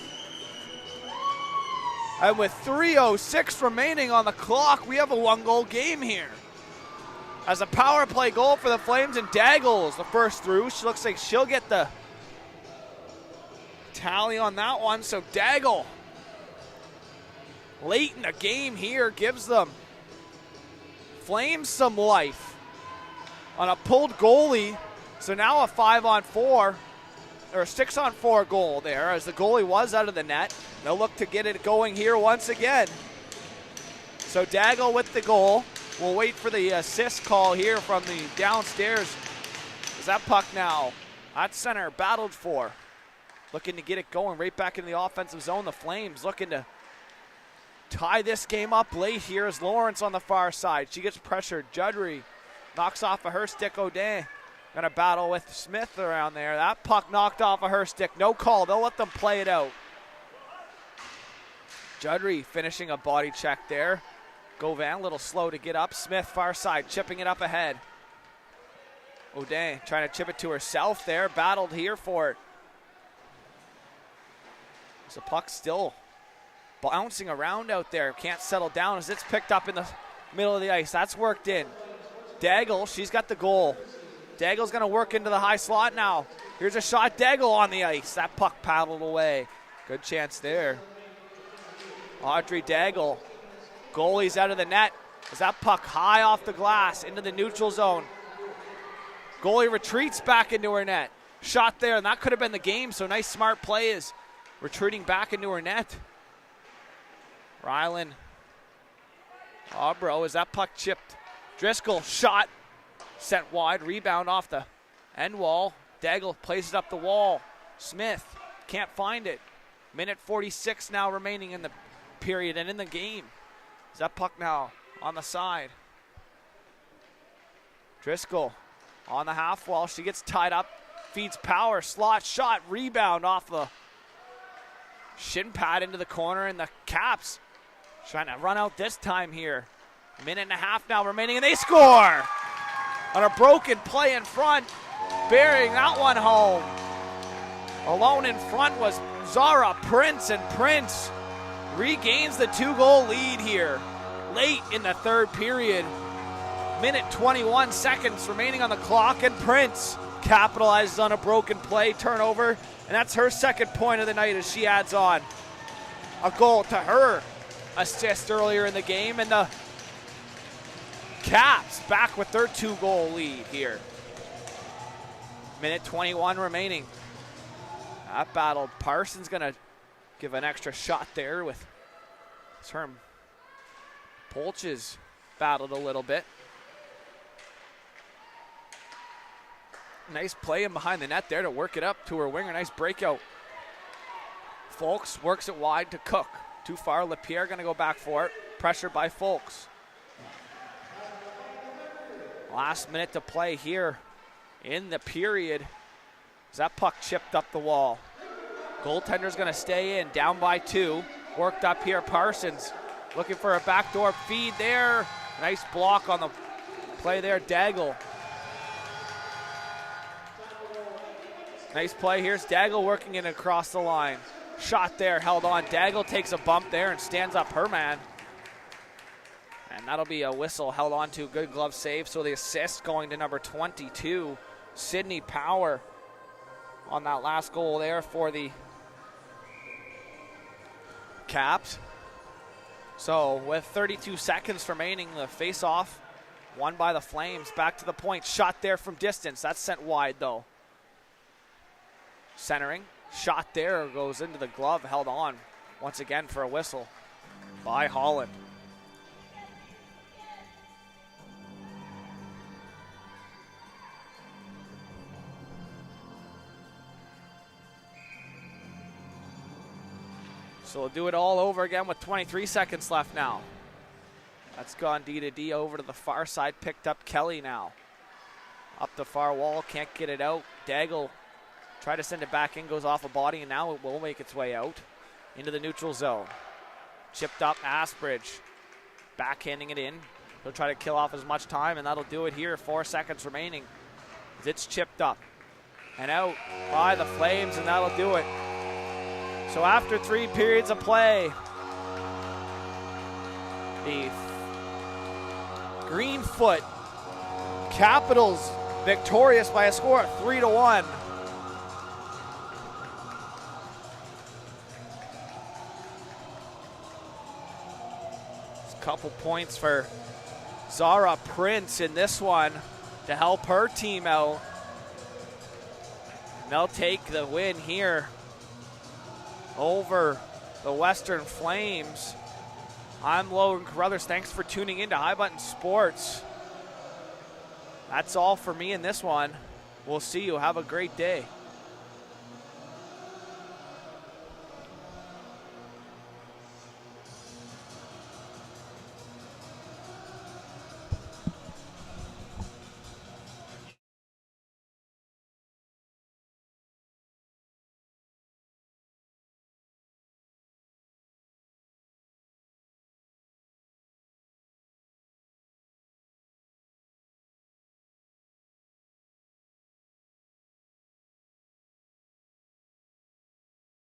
And with 3:06 remaining on the clock, we have a 1-goal game here. As a power play goal for the Flames, and Daigle is the first through. She looks like she'll get the tally on that one. So Daigle, late in the game here, gives them Flames some life on a pulled goalie. So now a 5-on-4 or a 6-on-4 goal there as the goalie was out of the net. They'll look to get it going here once again. So Daigle with the goal. We'll wait for the assist call here from the downstairs. Is that puck now at center, battled for. Looking to get it going right back in the offensive zone. The Flames looking to tie this game up late here as Lawrence on the far side. She gets pressured. Judry knocks off of her stick. O'Day gonna battle with Smith around there. That puck knocked off of her stick. No call. They'll let them play it out. Judry finishing a body check there. Gauvin a little slow to get up. Smith far side chipping it up ahead. O'Day trying to chip it to herself there. Battled here for it. So puck still bouncing around out there. Can't settle down as it's picked up in the middle of the ice. That's worked in. Daigle, she's got the goal. Daigle's going to work into the high slot now. Here's a shot. Daigle on the ice. That puck paddled away. Good chance there. Audrey Daigle. Goalie's out of the net. Is that puck high off the glass into the neutral zone. Goalie retreats back into her net. Shot there, and that could have been the game, so nice smart play is retreating back into her net. Rylan. Aubro, is that puck chipped? Driscoll, shot. Sent wide, rebound off the end wall. Daigle plays it up the wall. Smith can't find it. Minute 46 now remaining in the period and in the game. Is that puck now on the side? Driscoll on the half wall. She gets tied up. Feeds power. Slot shot. Rebound off the shin pad into the corner. And the Caps trying to run out this time here. Minute and a half now remaining. And they score! On a broken play in front. Burying that one home. Alone in front was Zara Prince. And Prince regains the 2-goal lead here late in the third period. Minute 21 seconds remaining on the clock, and Prince capitalizes on a broken play turnover, and that's her second point of the night as she adds on a goal to her assist earlier in the game, and the Caps back with their 2-goal lead here. Minute 21 remaining. That battle, Parsons gonna give an extra shot there with Term. Polches battled a little bit. Nice play in behind the net there to work it up to her winger. Nice breakout. Folks works it wide to Cook. Too far. Lapierre going to go back for it. Pressure by Folks. Last minute to play here in the period. As that puck chipped up the wall. Goaltender's going to stay in. Down by 2. Worked up here. Parsons looking for a backdoor feed there. Nice block on the play there. Daigle. Nice play. Here's Daigle working in across the line. Shot there, held on. Daigle takes a bump there and stands up her man. And that'll be a whistle held on to. Good glove save. So the assist going to number 22, Sydney Power, on that last goal there for the Caps. So with 32 seconds remaining, the face-off won by the Flames. Back to the point. Shot there from distance. That's sent wide though. Centering. Shot there, goes into the glove, held on once again for a whistle by Holland. So we'll do it all over again with 23 seconds left now. That's gone D to D over to the far side, picked up Kelly now. Up the far wall, can't get it out. Daigle try to send it back in, goes off a body, and now it will make its way out into the neutral zone. Chipped up Asbridge, backhanding it in. He'll try to kill off as much time, and that'll do it here. 4 seconds remaining. It's chipped up and out by the Flames, and that'll do it. So after 3 periods of play, the Greenfoot Capitals victorious by a score of 3-1. Couple points for Zara Prince in this one to help her team out. And they'll take the win here over the Western Flames. I'm Logan Carruthers. Thanks for tuning in to High Button Sports. That's all for me in this one. We'll see you. Have a great day.